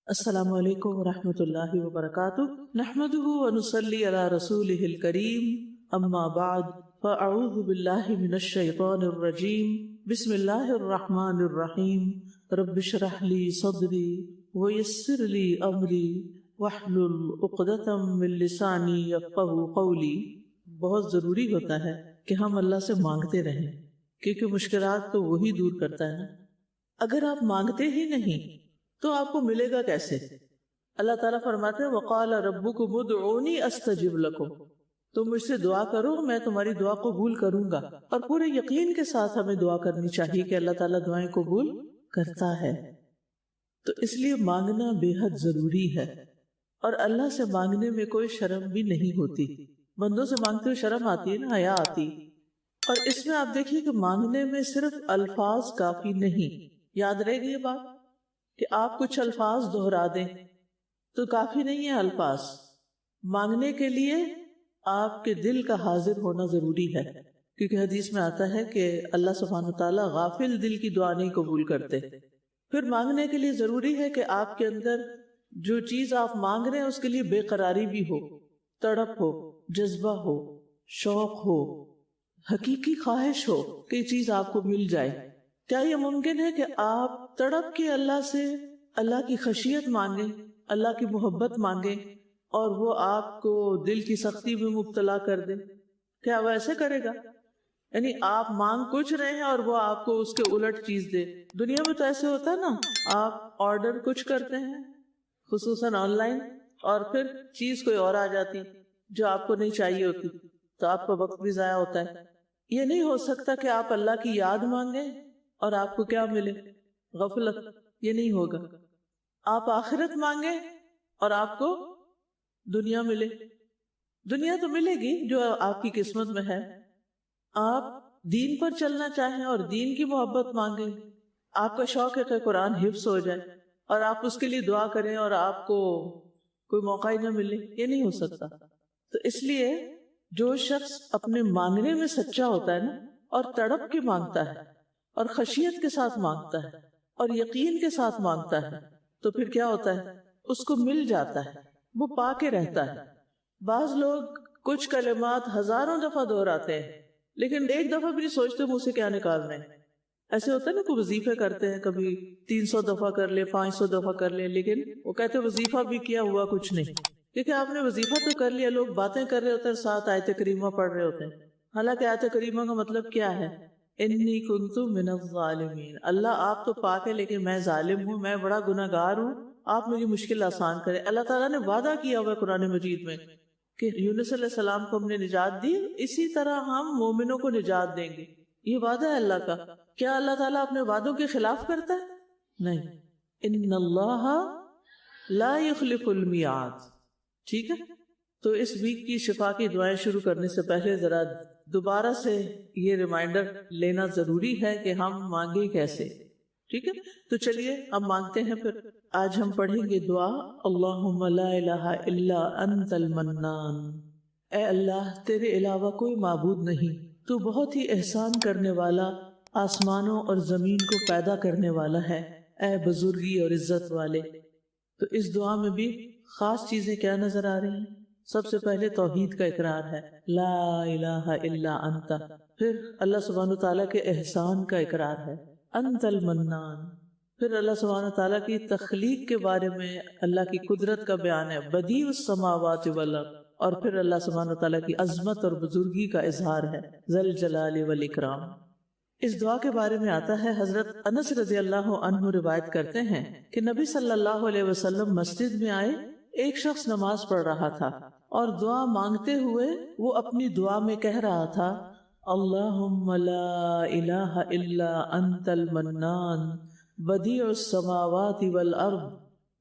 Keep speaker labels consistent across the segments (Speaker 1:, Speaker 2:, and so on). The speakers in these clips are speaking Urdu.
Speaker 1: السلام علیکم ورحمۃ اللہ وبرکاتہ، نحمده ونصلی علی رسولہ الکریم، اما بعد فاعوذ باللہ من الشیطان الرجیم، بسم اللہ الرحمن الرحیم، رب اشرح لی صدری ویسر لی امری واحلل عقدۃ من لسانی یفقہوا قولی۔ بہت ضروری ہوتا ہے کہ ہم اللہ سے مانگتے رہیں، کیونکہ مشکلات تو وہی دور کرتا ہے نا۔ اگر آپ مانگتے ہی نہیں تو آپ کو ملے گا کیسے؟ اللہ تعالیٰ فرماتے ہیں وَقَالَ رَبُّكُمُ ادْعُونِي أَسْتَجِبْ لَكُمْ، تم مجھ سے دعا کرو میں تمہاری دعا قبول کروں گا۔ اور پورے یقین کے ساتھ ہمیں دعا کرنی چاہیے کہ اللہ تعالیٰ دعائیں قبول کرتا ہے۔ تو اس لیے مانگنا بے حد ضروری ہے، اور اللہ سے مانگنے میں کوئی شرم بھی نہیں ہوتی۔ بندوں سے مانگتے ہوئے شرم آتی ہے نا، حیا آتی۔ اور اس میں آپ دیکھیے کہ مانگنے میں صرف الفاظ کافی نہیں۔ یاد رہے گی یہ بات کہ آپ کچھ الفاظ دہرا دیں تو کافی نہیں ہے الفاظ، مانگنے کے لیے آپ کے دل کا حاضر ہونا ضروری ہے، کیونکہ حدیث میں آتا ہے کہ اللہ سبحانہ وتعالیٰ غافل دل کی دعا نہیں قبول کرتے۔ پھر مانگنے کے لیے ضروری ہے کہ آپ کے اندر جو چیز آپ مانگ رہے ہیں اس کے لیے بے قراری بھی ہو، تڑپ ہو، جذبہ ہو، شوق ہو، حقیقی خواہش ہو کہ یہ چیز آپ کو مل جائے۔ کیا یہ ممکن ہے کہ آپ تڑپ کے اللہ سے اللہ کی خشیت مانگیں، اللہ کی محبت مانگیں، اور وہ آپ کو دل کی سختی میں مبتلا کر دے؟ کیا وہ ایسے کرے گا؟ یعنی آپ مانگ کچھ رہے ہیں اور وہ آپ کو اس کے الٹ چیز دے۔ دنیا میں تو ایسے ہوتا ہے نا، آپ آرڈر کچھ کرتے ہیں خصوصاً آن لائن، اور پھر چیز کوئی اور آ جاتی جو آپ کو نہیں چاہیے ہوتی، تو آپ کا وقت بھی ضائع ہوتا ہے۔ یہ نہیں ہو سکتا کہ آپ اللہ کی یاد مانگیں اور آپ کو کیا ملے؟ غفلت۔ یہ نہیں ہوگا۔ آپ آخرت مانگیں اور آپ کو دنیا ملے۔ دنیا تو ملے گی جو آپ کی قسمت میں ہے۔ آپ دین پر چلنا چاہیں اور دین کی محبت مانگیں، آپ کا شوق ہے کہ قرآن حفظ ہو جائے اور آپ اس کے لیے دعا کریں اور آپ کو کوئی موقع ہی نہ ملے، یہ نہیں ہو سکتا۔ تو اس لیے جو شخص اپنے مانگنے میں سچا ہوتا ہے نا، اور تڑپ کے مانگتا ہے اور خشیت کے ساتھ مانگتا ہے اور یقین کے ساتھ مانگتا ہے، تو پھر کیا ہوتا ہے؟ اس کو مل جاتا ہے، وہ پا کے رہتا ہے۔ بعض لوگ کچھ کلمات ہزاروں دفعہ دہراتے ہیں لیکن ایک دفعہ بھی نہیں سوچتے منہ سے کیا نکالنا ہے۔ ایسے ہوتا ہے نا، کوئی وظیفے کرتے ہیں، کبھی 300 دفعہ کر لے، 500 دفعہ کر لے، لیکن وہ کہتے ہیں وظیفہ بھی کیا ہوا کچھ نہیں، کیونکہ آپ نے وظیفہ تو کر لیا، لوگ باتیں کر رہے ہوتے ہیں، ساتھ آیت کریمہ پڑھ رہے ہوتے ہیں۔ حالانکہ آیت کریمہ کا مطلب کیا ہے؟ انی کنت من الظالمین، اللہ آپ تو پاک ہے لیکن میں ظالم ہوں، میں بڑا گناہگار ہوں، آپ میری مشکل آسان کریں۔ اللہ تعالیٰ نے وعدہ کیا ہوا ہے قرآن مجید میں کہ یونس علیہ السلام کو ہم نے نجات دی، اسی طرح ہم مومنوں کو نجات دیں گے۔ یہ وعدہ ہے اللہ کا۔ کیا اللہ تعالیٰ اپنے وعدوں کے خلاف کرتا ہے؟ نہیں۔ ان اللہ لا یخلف المیعاد۔ ٹھیک ہے، تو اس ویک کی شفا کی دعائیں شروع کرنے سے پہلے ذرا دوبارہ سے یہ ریمائنڈر لینا ضروری ہے کہ ہم مانگیں کیسے۔ ٹھیک ہے، تو چلیے اب مانگتے ہیں۔ پھر آج ہم پڑھیں گے دعا اللہم لا الہ الا انت المنان۔ اے اللہ، تیرے علاوہ کوئی معبود نہیں، تو بہت ہی احسان کرنے والا، آسمانوں اور زمین کو پیدا کرنے والا ہے، اے بزرگی اور عزت والے۔ تو اس دعا میں بھی خاص چیزیں کیا نظر آ رہی ہیں؟ سب سے پہلے توحید کا اقرار ہے، لا الہ الا انت۔ پھر اللہ سبحانہ تعالیٰ کے احسان کا اقرار ہے، انت المنان۔ پھر اللہ سبحانہ تعالیٰ کی تخلیق کے بارے میں اللہ کی قدرت کا بیان ہے، بدیع السماوات والارض۔ اور پھر اللہ سبحانہ تعالیٰ کی عظمت اور بزرگی کا اظہار ہے، ذی الجلال والاکرام۔ اس دعا کے بارے میں آتا ہے، حضرت انس رضی اللہ عنہ روایت کرتے ہیں کہ نبی صلی اللہ علیہ وسلم مسجد میں آئے، ایک شخص نماز پڑھ رہا تھا اور دعا مانگتے ہوئے وہ اپنی دعا میں کہہ رہا تھا، اللہم لا الہ الا انت المنان بدیع السماوات والارض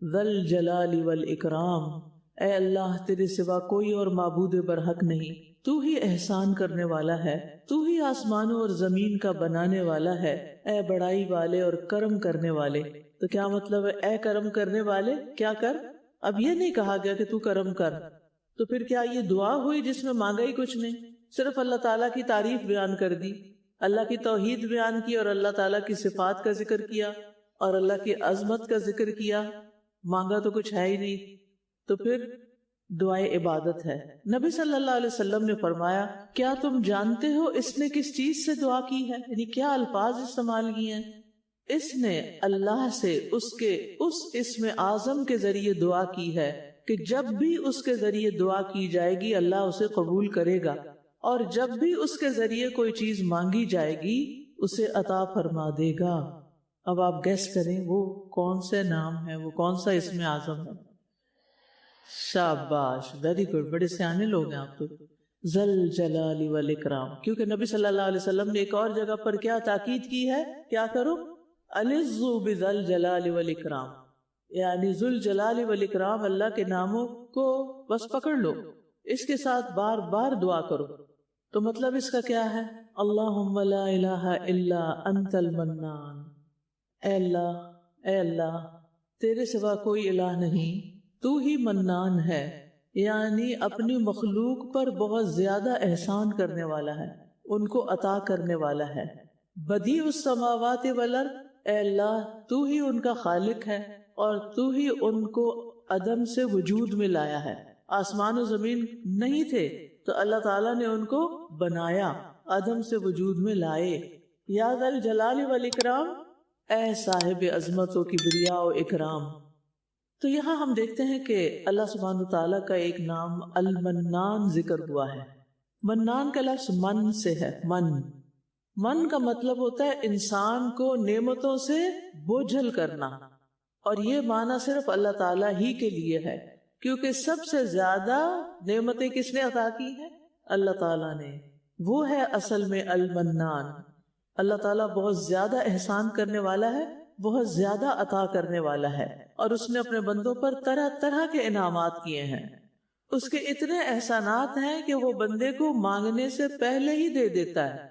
Speaker 1: ذی الجلال والاکرام۔ اے اللہ، تیرے سوا کوئی اور معبود برحق نہیں، تو ہی احسان کرنے والا ہے، تو ہی آسمانوں اور زمین کا بنانے والا ہے، اے بڑائی والے اور کرم کرنے والے۔ تو کیا مطلب ہے اے کرم کرنے والے؟ کیا کر؟ اب یہ نہیں کہا گیا کہ تو کرم کر، تو پھر کیا یہ دعا ہوئی جس میں مانگا ہی کچھ نہیں، صرف اللہ تعالیٰ کی تعریف بیان کر دی، اللہ کی توحید بیان کی اور اللہ تعالیٰ کی صفات کا ذکر کیا اور اللہ کی عظمت کا ذکر کیا، مانگا تو کچھ ہے ہی نہیں، تو پھر دعائے عبادت ہے۔ نبی صلی اللہ علیہ وسلم نے فرمایا کیا تم جانتے ہو اس نے کس چیز سے دعا کی ہے، یعنی کیا الفاظ استعمال کیے ہیں؟ اس نے اللہ سے اس کے اس اسم اعظم کے ذریعے دعا کی ہے کہ جب بھی اس کے ذریعے دعا کی جائے گی اللہ اسے قبول کرے گا، اور جب بھی اس کے ذریعے کوئی چیز مانگی جائے گی اسے عطا فرما دے گا۔ اب آپ گیس کریں وہ کون سے نام ہے، وہ کون سا اسم اعظم ہے؟ شاباش، ویری گڈ، بڑے سیانے لوگ ہیں آپ تو۔ ذل جلال والاکرام، کیونکہ نبی صلی اللہ علیہ وسلم نے ایک اور جگہ پر کیا تاکید کی ہے، کیا کرو؟ الظوا بذل جلال والاکرام، یعنی ذل جلال والاکرام اللہ کے ناموں کو بس پکڑ لو، اس کے ساتھ بار بار دعا کرو۔ تو مطلب اس کا کیا ہے؟ اللہم لا الہ الا انت المنان، اے اللہ تیرے سوا کوئی الہ نہیں، تو ہی منان ہے، یعنی اپنی مخلوق پر بہت زیادہ احسان کرنے والا ہے، ان کو عطا کرنے والا ہے۔ بدیع السماوات والارض، اے اللہ تو ہی ان کا خالق ہے اور تو ہی ان کو عدم سے وجود میں لایا ہے۔ آسمان و زمین نہیں تھے تو اللہ تعالیٰ نے ان کو بنایا، عدم سے وجود میں لائے۔ یا ذا الجلال والاکرام، اے صاحب عظمت و کبریا و اکرام۔ تو یہاں ہم دیکھتے ہیں کہ اللہ سبحانہ تعالیٰ کا ایک نام المنان ذکر ہوا ہے۔ منان کا لفظ من سے ہے، من کا مطلب ہوتا ہے انسان کو نعمتوں سے بوجھل کرنا، اور یہ معنی صرف اللہ تعالیٰ ہی کے لیے ہے، کیونکہ سب سے زیادہ نعمتیں کس نے عطا کی ہیں؟ اللہ تعالیٰ نے۔ وہ ہے اصل میں المنان۔ اللہ تعالیٰ بہت زیادہ احسان کرنے والا ہے، بہت زیادہ عطا کرنے والا ہے، اور اس نے اپنے بندوں پر طرح طرح کے انعامات کیے ہیں۔ اس کے اتنے احسانات ہیں کہ وہ بندے کو مانگنے سے پہلے ہی دے دیتا ہے،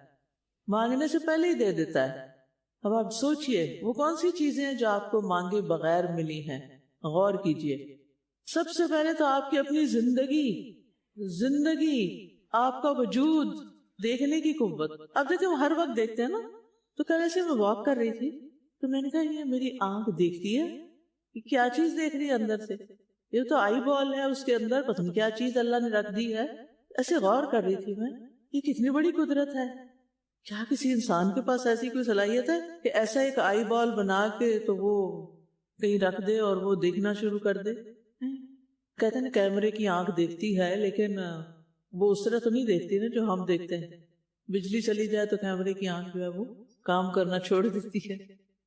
Speaker 1: مانگنے سے پہلے ہی دے دیتا ہے۔ اب آپ سوچئے وہ کون سی چیزیں ہیں جو آپ کو مانگے بغیر ملی ہیں؟ غور کیجئے۔ سب سے پہلے تو آپ کی اپنی زندگی، آپ کا وجود، دیکھنے کی قوت۔ اب دیکھیں ہم ہر وقت دیکھتے ہیں نا، تو کل ایسے میں واک کر رہی تھی تو میں نے کہا یہ میری آنکھ دیکھتی ہے، یہ کیا چیز دیکھ رہی ہے اندر سے؟ یہ تو آئی بال ہے، اس کے اندر پتہ نہیں کیا چیز اللہ نے رکھ دی ہے۔ ایسے غور کر رہی تھی میں، یہ کتنی بڑی قدرت ہے۔ کیا کسی انسان کے پاس ایسی کوئی صلاحیت ہے کہ ایسا ایک آئی بال بنا کے تو وہ کہیں رکھ دے اور وہ دیکھنا شروع کر دے؟ کہتے ہیں کیمرے کی آنکھ دیکھتی ہے لیکن وہ اس طرح تو نہیں دیکھتی نا جو ہم دیکھتے ہیں۔ بجلی چلی جائے تو کیمرے کی آنکھ جو ہے وہ کام کرنا چھوڑ دیتی ہے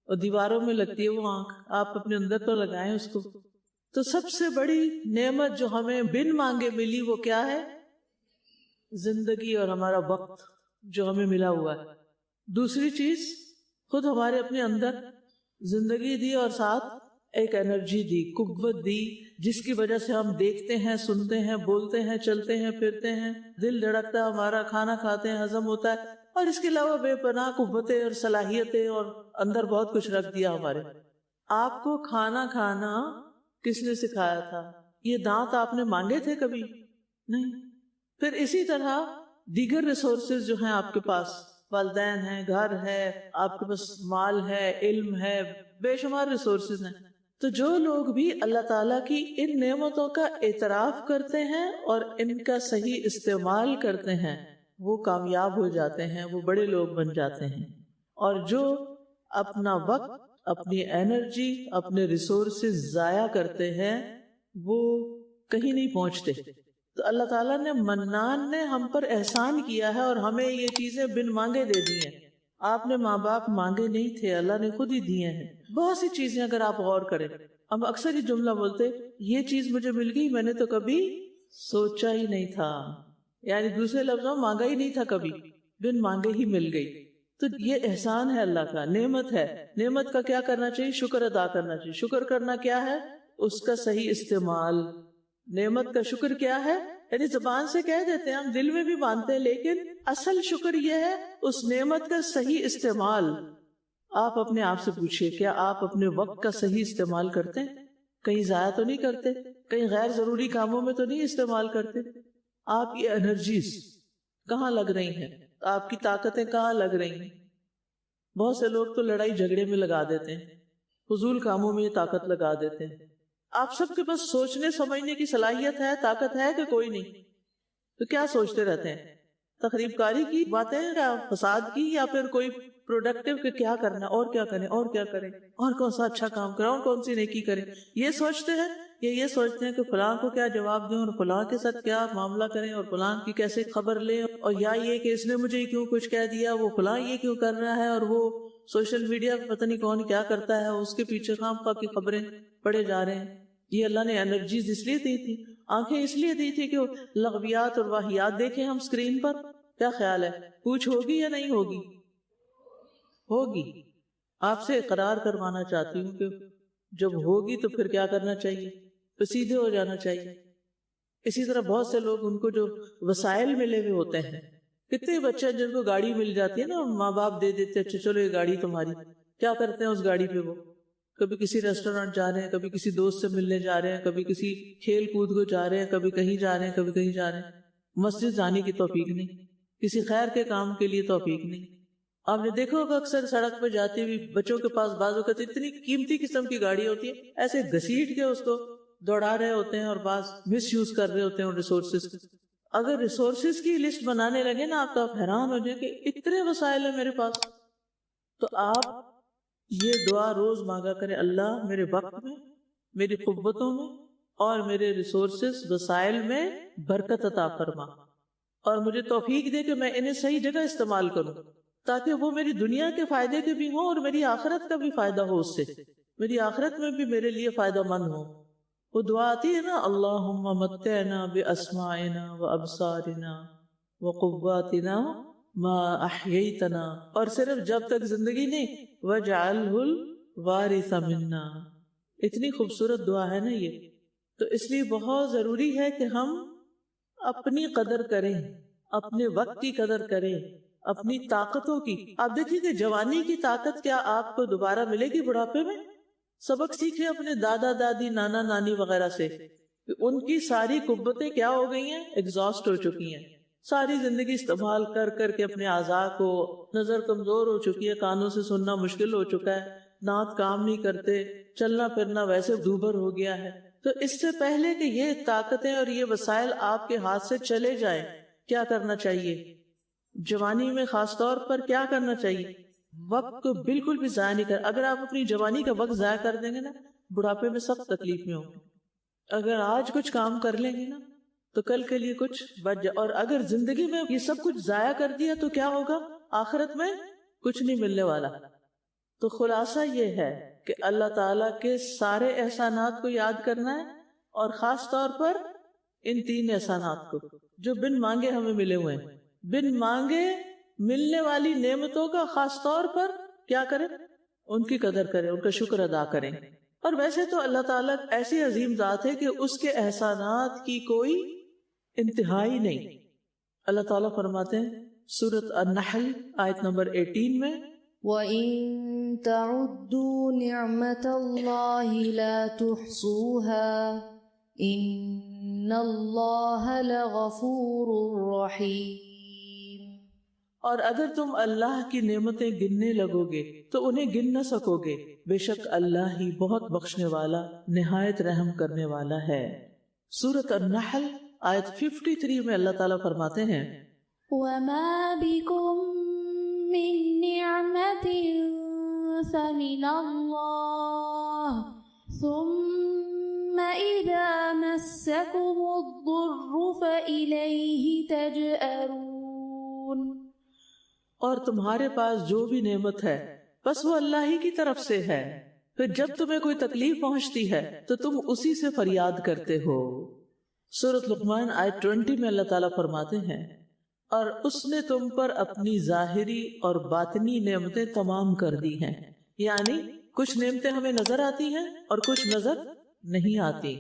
Speaker 1: اور دیواروں میں لگتی ہے وہ آنکھ، آپ اپنے اندر تو لگائیں اس کو۔ تو سب سے بڑی نعمت جو ہمیں بن مانگے ملی وہ کیا ہے؟ زندگی اور ہمارا وقت جو ہمیں ملا ہوا ہے۔ دوسری چیز خود ہمارے اپنے اندر زندگی دی اور ساتھ ایک انرجی دی، قوت دی، جس کی وجہ سے ہم دیکھتے ہیں، سنتے ہیں، بولتے ہیں، چلتے ہیں، پھرتے ہیں، دل دھڑکتا ہے ہمارا، کھانا کھاتے ہیں، ہضم ہوتا ہے، اور اس کے علاوہ بے پناہ قوتیں اور صلاحیتیں اور اندر بہت کچھ رکھ دیا ہمارے۔ آپ کو کھانا کھانا کس نے سکھایا تھا؟ یہ دانت آپ نے مانگے تھے کبھی؟ نہیں۔ پھر اسی طرح دیگر ریسورسز جو ہیں آپ کے پاس، والدین ہیں، گھر ہے، آپ کے پاس مال ہے، علم ہے، بے شمار ریسورسز ہیں۔ تو جو لوگ بھی اللہ تعالیٰ کی ان نعمتوں کا اعتراف کرتے ہیں اور ان کا صحیح استعمال کرتے ہیں وہ کامیاب ہو جاتے ہیں، وہ بڑے لوگ بن جاتے ہیں۔ اور جو اپنا وقت، اپنی انرجی، اپنے ریسورسز ضائع کرتے ہیں وہ کہیں نہیں پہنچتے۔ تو اللہ تعالیٰ نے منان نے ہم پر احسان کیا ہے اور ہمیں یہ چیزیں بن مانگے دے دی ہیں۔ آپ نے ماں باپ مانگے نہیں تھے، اللہ نے خود ہی دیے ہیں۔ بہت سی چیزیں اگر آپ غور کریں، ہم اکثر ہی جملہ بولتے یہ چیز مجھے مل گئی، میں نے تو کبھی سوچا ہی نہیں تھا، یعنی دوسرے لفظوں مانگا ہی نہیں تھا کبھی، بن مانگے ہی مل گئی۔ تو یہ احسان ہے اللہ کا، نعمت ہے۔ نعمت کا کیا کرنا چاہیے؟ شکر ادا کرنا چاہیے۔ شکر کرنا کیا ہے؟ اس کا صحیح استعمال۔ نعمت کا شکر کیا ہے؟ یعنی زبان سے کہہ دیتے ہیں، ہم دل میں بھی مانتے ہیں، لیکن اصل شکر یہ ہے اس نعمت کا صحیح استعمال۔ آپ اپنے آپ سے پوچھئے کیا آپ اپنے وقت کا صحیح استعمال کرتے ہیں؟ کہیں ضائع تو نہیں کرتے؟ کہیں غیر ضروری کاموں میں تو نہیں استعمال کرتے؟ آپ کی انرجیز کہاں لگ رہی ہیں؟ آپ کی طاقتیں کہاں لگ رہی ہیں؟ بہت سے لوگ تو لڑائی جھگڑے میں لگا دیتے ہیں، فضول کاموں میں یہ طاقت لگا دیتے ہیں، آپ سب کے پاس سوچنے سمجھنے کی صلاحیت ہے، طاقت ہے کہ کوئی نہیں؟ تو کیا سوچتے رہتے ہیں؟ تخریب کاری کی باتیں یا فساد کی، یا پھر کوئی پروڈکٹیو کہ کیا کرنا، اور کیا کریں، اور کیا کریں، اور کون سا اچھا کام کریں، اور کون سی نیکی کریں، یہ سوچتے ہیں؟ یا یہ سوچتے ہیں کہ فلاں کو کیا جواب دیں، اور فلاں کے ساتھ کیا معاملہ کریں، اور فلاں کی کیسے خبر لیں، اور یا یہ کہ اس نے مجھے کیوں کچھ کہہ دیا، وہ فلاں یہ کیوں کر رہا ہے، اور وہ سوشل میڈیا پہ پتہ نہیں کون کیا کرتا ہے، اس کے پیچھے خام خواہ کی خبریں پڑے جا رہے ہیں۔ یہ اللہ نے انرجیز اس لیے دی تھی، آنکھیں اس لیے دی تھی کہ لغویات اور واہیات دیکھیں ہم اسکرین پر۔ کیا خیال ہے، پوچھ ہوگی یا نہیں ہوگی؟ ہوگی۔ آپ سے اقرار کروانا چاہتی ہوں کہ جب ہوگی تو پھر کیا کرنا چاہیے؟ تو سیدھے ہو جانا چاہیے۔ اسی طرح بہت سے لوگ، ان کو جو وسائل ملے ہوئے ہوتے ہیں، کتنے بچے جن کو گاڑی مل جاتی ہے نا، ماں باپ دے دیتے، اچھا چلو یہ گاڑی تمہاری، کیا کرتے ہیں اس گاڑی پہ؟ وہ کبھی کسی ریسٹورینٹ جا رہے ہیں، کبھی کسی دوست سے ملنے جا رہے ہیں، کبھی کسی کھیل کود کو جا رہے ہیں، کبھی کہیں جا رہے ہیں، کبھی کہیں جا رہے ہیں۔ مسجد جانے کی توفیق نہیں، کسی خیر کے کام کے لیے توفیق نہیں۔ آپ نے دیکھا ہوگا اکثر سڑک پہ جاتی ہوئی بچوں کے پاس بعض اوقات اتنی قیمتی قسم کی گاڑی ہوتی ہے، ایسے گھسیٹ کے اس کو دوڑا رہے ہوتے ہیں، اور بعض مس یوز کر رہے ہوتے ہیں ان ریسورسز کو۔ اگر ریسورسز کی لسٹ بنانے لگے نا آپ، تو آپ حیران ہو جائیں کہ اتنے وسائل ہیں میرے پاس۔ تو آپ یہ دعا روز مانگا کریں، اللہ میرے وقت میں، میری قوتوں میں، اور میرے ریسورسز وسائل میں برکت عطا فرما، اور مجھے توفیق دے کہ میں انہیں صحیح جگہ استعمال کروں، تاکہ وہ میری دنیا کے فائدے کے بھی ہوں اور میری آخرت کا بھی فائدہ ہو، اس سے میری آخرت میں بھی میرے لیے فائدہ مند ہو۔ وہ دعا آتی ہے نا، اللہم متعنا باسماعنا وابصارنا وقواتنا ما احییتنا، اور صرف جب تک زندگی نہیں، وجعلہ الوارث منا۔ اتنی خوبصورت دعا ہے نا یہ۔ تو اس لیے بہت ضروری ہے کہ ہم اپنی قدر کریں، اپنے وقت کی قدر کریں، اپنی طاقتوں کی۔ آپ دیکھیے کہ جوانی کی طاقت کیا آپ کو دوبارہ ملے گی بڑھاپے میں؟ سبق سیکھیں اپنے دادا دادی نانا نانی وغیرہ سے، کہ ان کی ساری قوتیں کیا ہو گئی ہیں؟ ایگزاسٹ ہو چکی ہیں۔ ساری زندگی استعمال کر کر کے اپنے اعضاء کو، نظر کمزور ہو چکی ہے، کانوں سے سننا مشکل ہو چکا ہے، دانت کام نہیں کرتے، چلنا پھرنا ویسے دوبر ہو گیا ہے۔ تو اس سے پہلے کہ یہ طاقتیں اور یہ وسائل آپ کے ہاتھ سے چلے جائیں، کیا کرنا چاہیے؟ جوانی میں خاص طور پر کیا کرنا چاہیے؟ وقت کو بالکل بھی ضائع نہیں کر۔ اگر آپ اپنی جوانی کا وقت ضائع کر دیں گے نا، بڑھاپے میں سخت تکلیف میں ہوں گے۔ اگر آج کچھ کام کر لیں گے نا، تو کل کے لیے کچھ بچ جائے۔ اور اگر زندگی میں یہ سب کچھ ضائع کر دیا تو کیا ہوگا؟ آخرت میں کچھ نہیں ملنے والا۔ تو خلاصہ یہ ہے کہ اللہ تعالیٰ کے سارے احسانات کو یاد کرنا ہے، اور خاص طور پر ان 3 احسانات کو جو بن مانگے ہمیں ملے ہوئے ہیں۔ بن مانگے ملنے والی نعمتوں کا خاص طور پر کیا کریں؟ ان کی قدر کریں، ان کا شکر ادا کریں۔ اور ویسے تو اللہ تعالیٰ ایسی عظیم ذات ہے کہ اس کے احسانات کی کوئی انتہائی نہیں۔ اللہ تعالیٰ فرماتے ہیں سورۃ النحل آیت نمبر 18 میں،
Speaker 2: وَإِن تَعُدُّوا نِعْمَةَ اللَّهِ لَا تُحْصُوهَا إِنَّ اللَّهَ لَغَفُورٌ رَّحِيمٌ۔
Speaker 1: اور اگر تم اللہ کی نعمتیں گننے لگو گے تو انہیں گن نہ سکو گے، بے شک اللہ ہی بہت بخشنے والا، نہایت رحم کرنے والا ہے۔ سورۃ النحل آیت 53 میں اللہ تعالیٰ فرماتے ہیں،
Speaker 2: وَمَا بِكُم مِّن نِّعْمَةٍ فَمِنَ اللَّهِ ثُمَّ إِذَا مَسَّكُمُ الضُّرُّ فَإِلَيْهِ تَجْأَرُونَ۔
Speaker 1: اور تمہارے پاس جو بھی نعمت ہے بس وہ اللہ ہی کی طرف سے ہے، پھر جب تمہیں کوئی تکلیف پہنچتی ہے تو تم اسی سے فریاد کرتے ہو۔ سورۃ لقمان آیت 20 میں اللہ تعالیٰ فرماتے ہیں، اور اس نے تم پر اپنی ظاہری اور باطنی نعمتیں تمام کر دی ہیں، یعنی کچھ نعمتیں ہمیں نظر آتی ہیں اور کچھ نظر نہیں آتی۔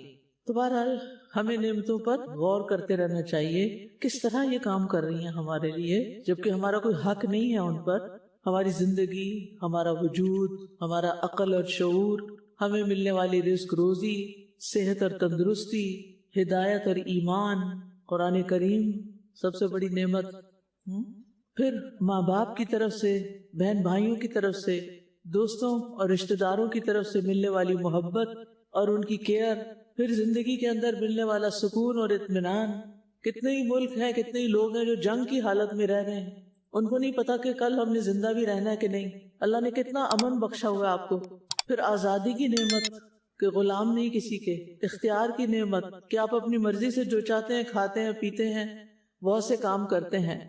Speaker 1: تو بہرحال ہمیں نعمتوں پر غور کرتے رہنا چاہیے، کس طرح یہ کام کر رہی ہیں ہمارے لیے، جبکہ ہمارا کوئی حق نہیں ہے ان پر۔ ہماری زندگی، ہمارا وجود، ہمارا عقل اور شعور، ہمیں ملنے والی رزق روزی، صحت اور تندرستی، ہدایت اور ایمان، قرآن کریم سب سے بڑی نعمت، پھر ماں باپ کی طرف سے، بہن بھائیوں کی طرف سے، دوستوں اور رشتہ داروں کی طرف سے ملنے والی محبت اور ان کی کیئر، پھر زندگی کے اندر ملنے والا سکون اور اطمینان. کتنے ہی ملک ہیں، کتنے ہی لوگ ہیں جو جنگ کی حالت میں رہ رہے ہیں، ان کو نہیں پتا کہ کل ہم نے زندہ بھی رہنا ہے کہ نہیں. اللہ نے کتنا امن بخشا ہوا ہے آپ کو. پھر آزادی کی نعمت کہ غلام نہیں کسی کے، اختیار کی نعمت کہ آپ اپنی مرضی سے جو چاہتے ہیں کھاتے ہیں، پیتے ہیں، بہت سے کام کرتے ہیں.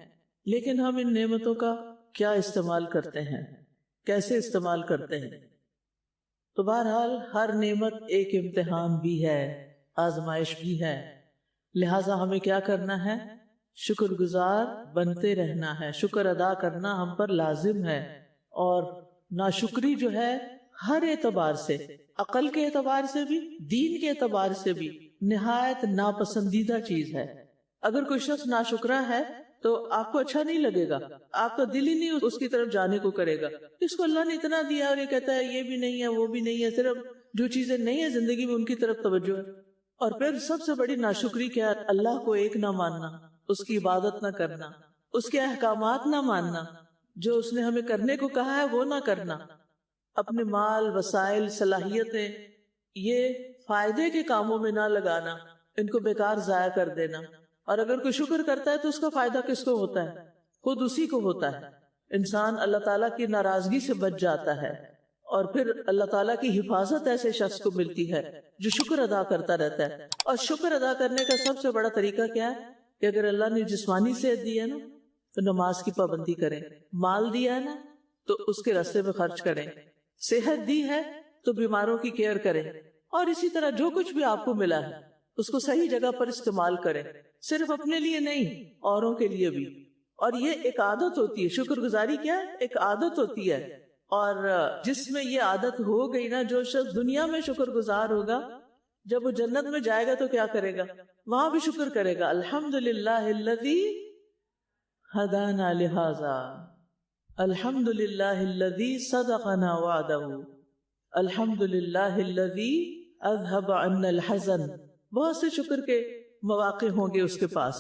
Speaker 1: لیکن ہم ان نعمتوں کا کیا استعمال کرتے ہیں، کیسے استعمال کرتے ہیں؟ تو بہرحال ہر نعمت ایک امتحان بھی ہے، آزمائش بھی ہے. لہٰذا ہمیں کیا کرنا ہے؟ شکر گزار بنتے رہنا ہے، شکر ادا کرنا ہم پر لازم ہے. اور ناشکری جو ہے ہر اعتبار سے، عقل کے اعتبار سے بھی، دین کے اعتبار سے بھی نہایت ناپسندیدہ چیز ہے. اگر کوئی شخص ناشکرا ہے تو آپ کو اچھا نہیں لگے گا، آپ کا دل ہی نہیں اس کی طرف جانے کو کرے گا. اس کو اللہ نے اتنا دیا اور یہ کہتا ہے یہ بھی نہیں ہے وہ بھی نہیں ہے، صرف جو چیزیں نہیں ہے زندگی میں ان کی طرف توجہ ہے. اور پھر سب سے بڑی ناشکری کیا ہے؟ اللہ کو ایک نہ ماننا، اس کی عبادت نہ کرنا، اس کے احکامات نہ ماننا، جو اس نے ہمیں کرنے کو کہا ہے وہ نہ کرنا، اپنے مال، وسائل، صلاحیتیں یہ فائدے کے کاموں میں نہ لگانا، ان کو بیکار ضائع کر دینا. اور اگر کوئی شکر کرتا ہے تو اس کا فائدہ کس کو ہوتا ہے؟ خود اسی کو ہوتا ہے. انسان اللہ تعالیٰ کی ناراضگی سے بچ جاتا ہے، اور پھر اللہ تعالیٰ کی حفاظت ایسے شخص کو ملتی ہے جو شکر ادا کرتا رہتا ہے. اور شکر ادا کرنے کا سب سے بڑا طریقہ کیا ہے؟ کہ اگر اللہ نے جسمانی صحت دی ہے نا تو نماز کی پابندی کریں، مال دیا ہے نا تو اس کے راستے میں خرچ کریں، صحت دی ہے تو بیماروں کی کیئر کریں، اور اسی طرح جو کچھ بھی آپ کو ملا ہے اس کو صحیح جگہ پر استعمال کریں، صرف اپنے لیے نہیں، اوروں کے لیے بھی. اور یہ ایک عادت ہوتی ہے، شکر گزاری کیا ایک عادت ہوتی ہے. اور جس میں یہ عادت ہو گئی نا، جو شخص دنیا میں شکر گزار ہوگا جب وہ جنت میں جائے گا تو کیا کرے گا؟ وہاں بھی شکر کرے گا. الحمدللہ الذی ہدانا لہذا، الحمدللہ الذی صدقنا وعدہ، الحمدللہ الذی اذهب عنا الحزن. بہت سے شکر کے مواقع ہوں گے اس کے پاس.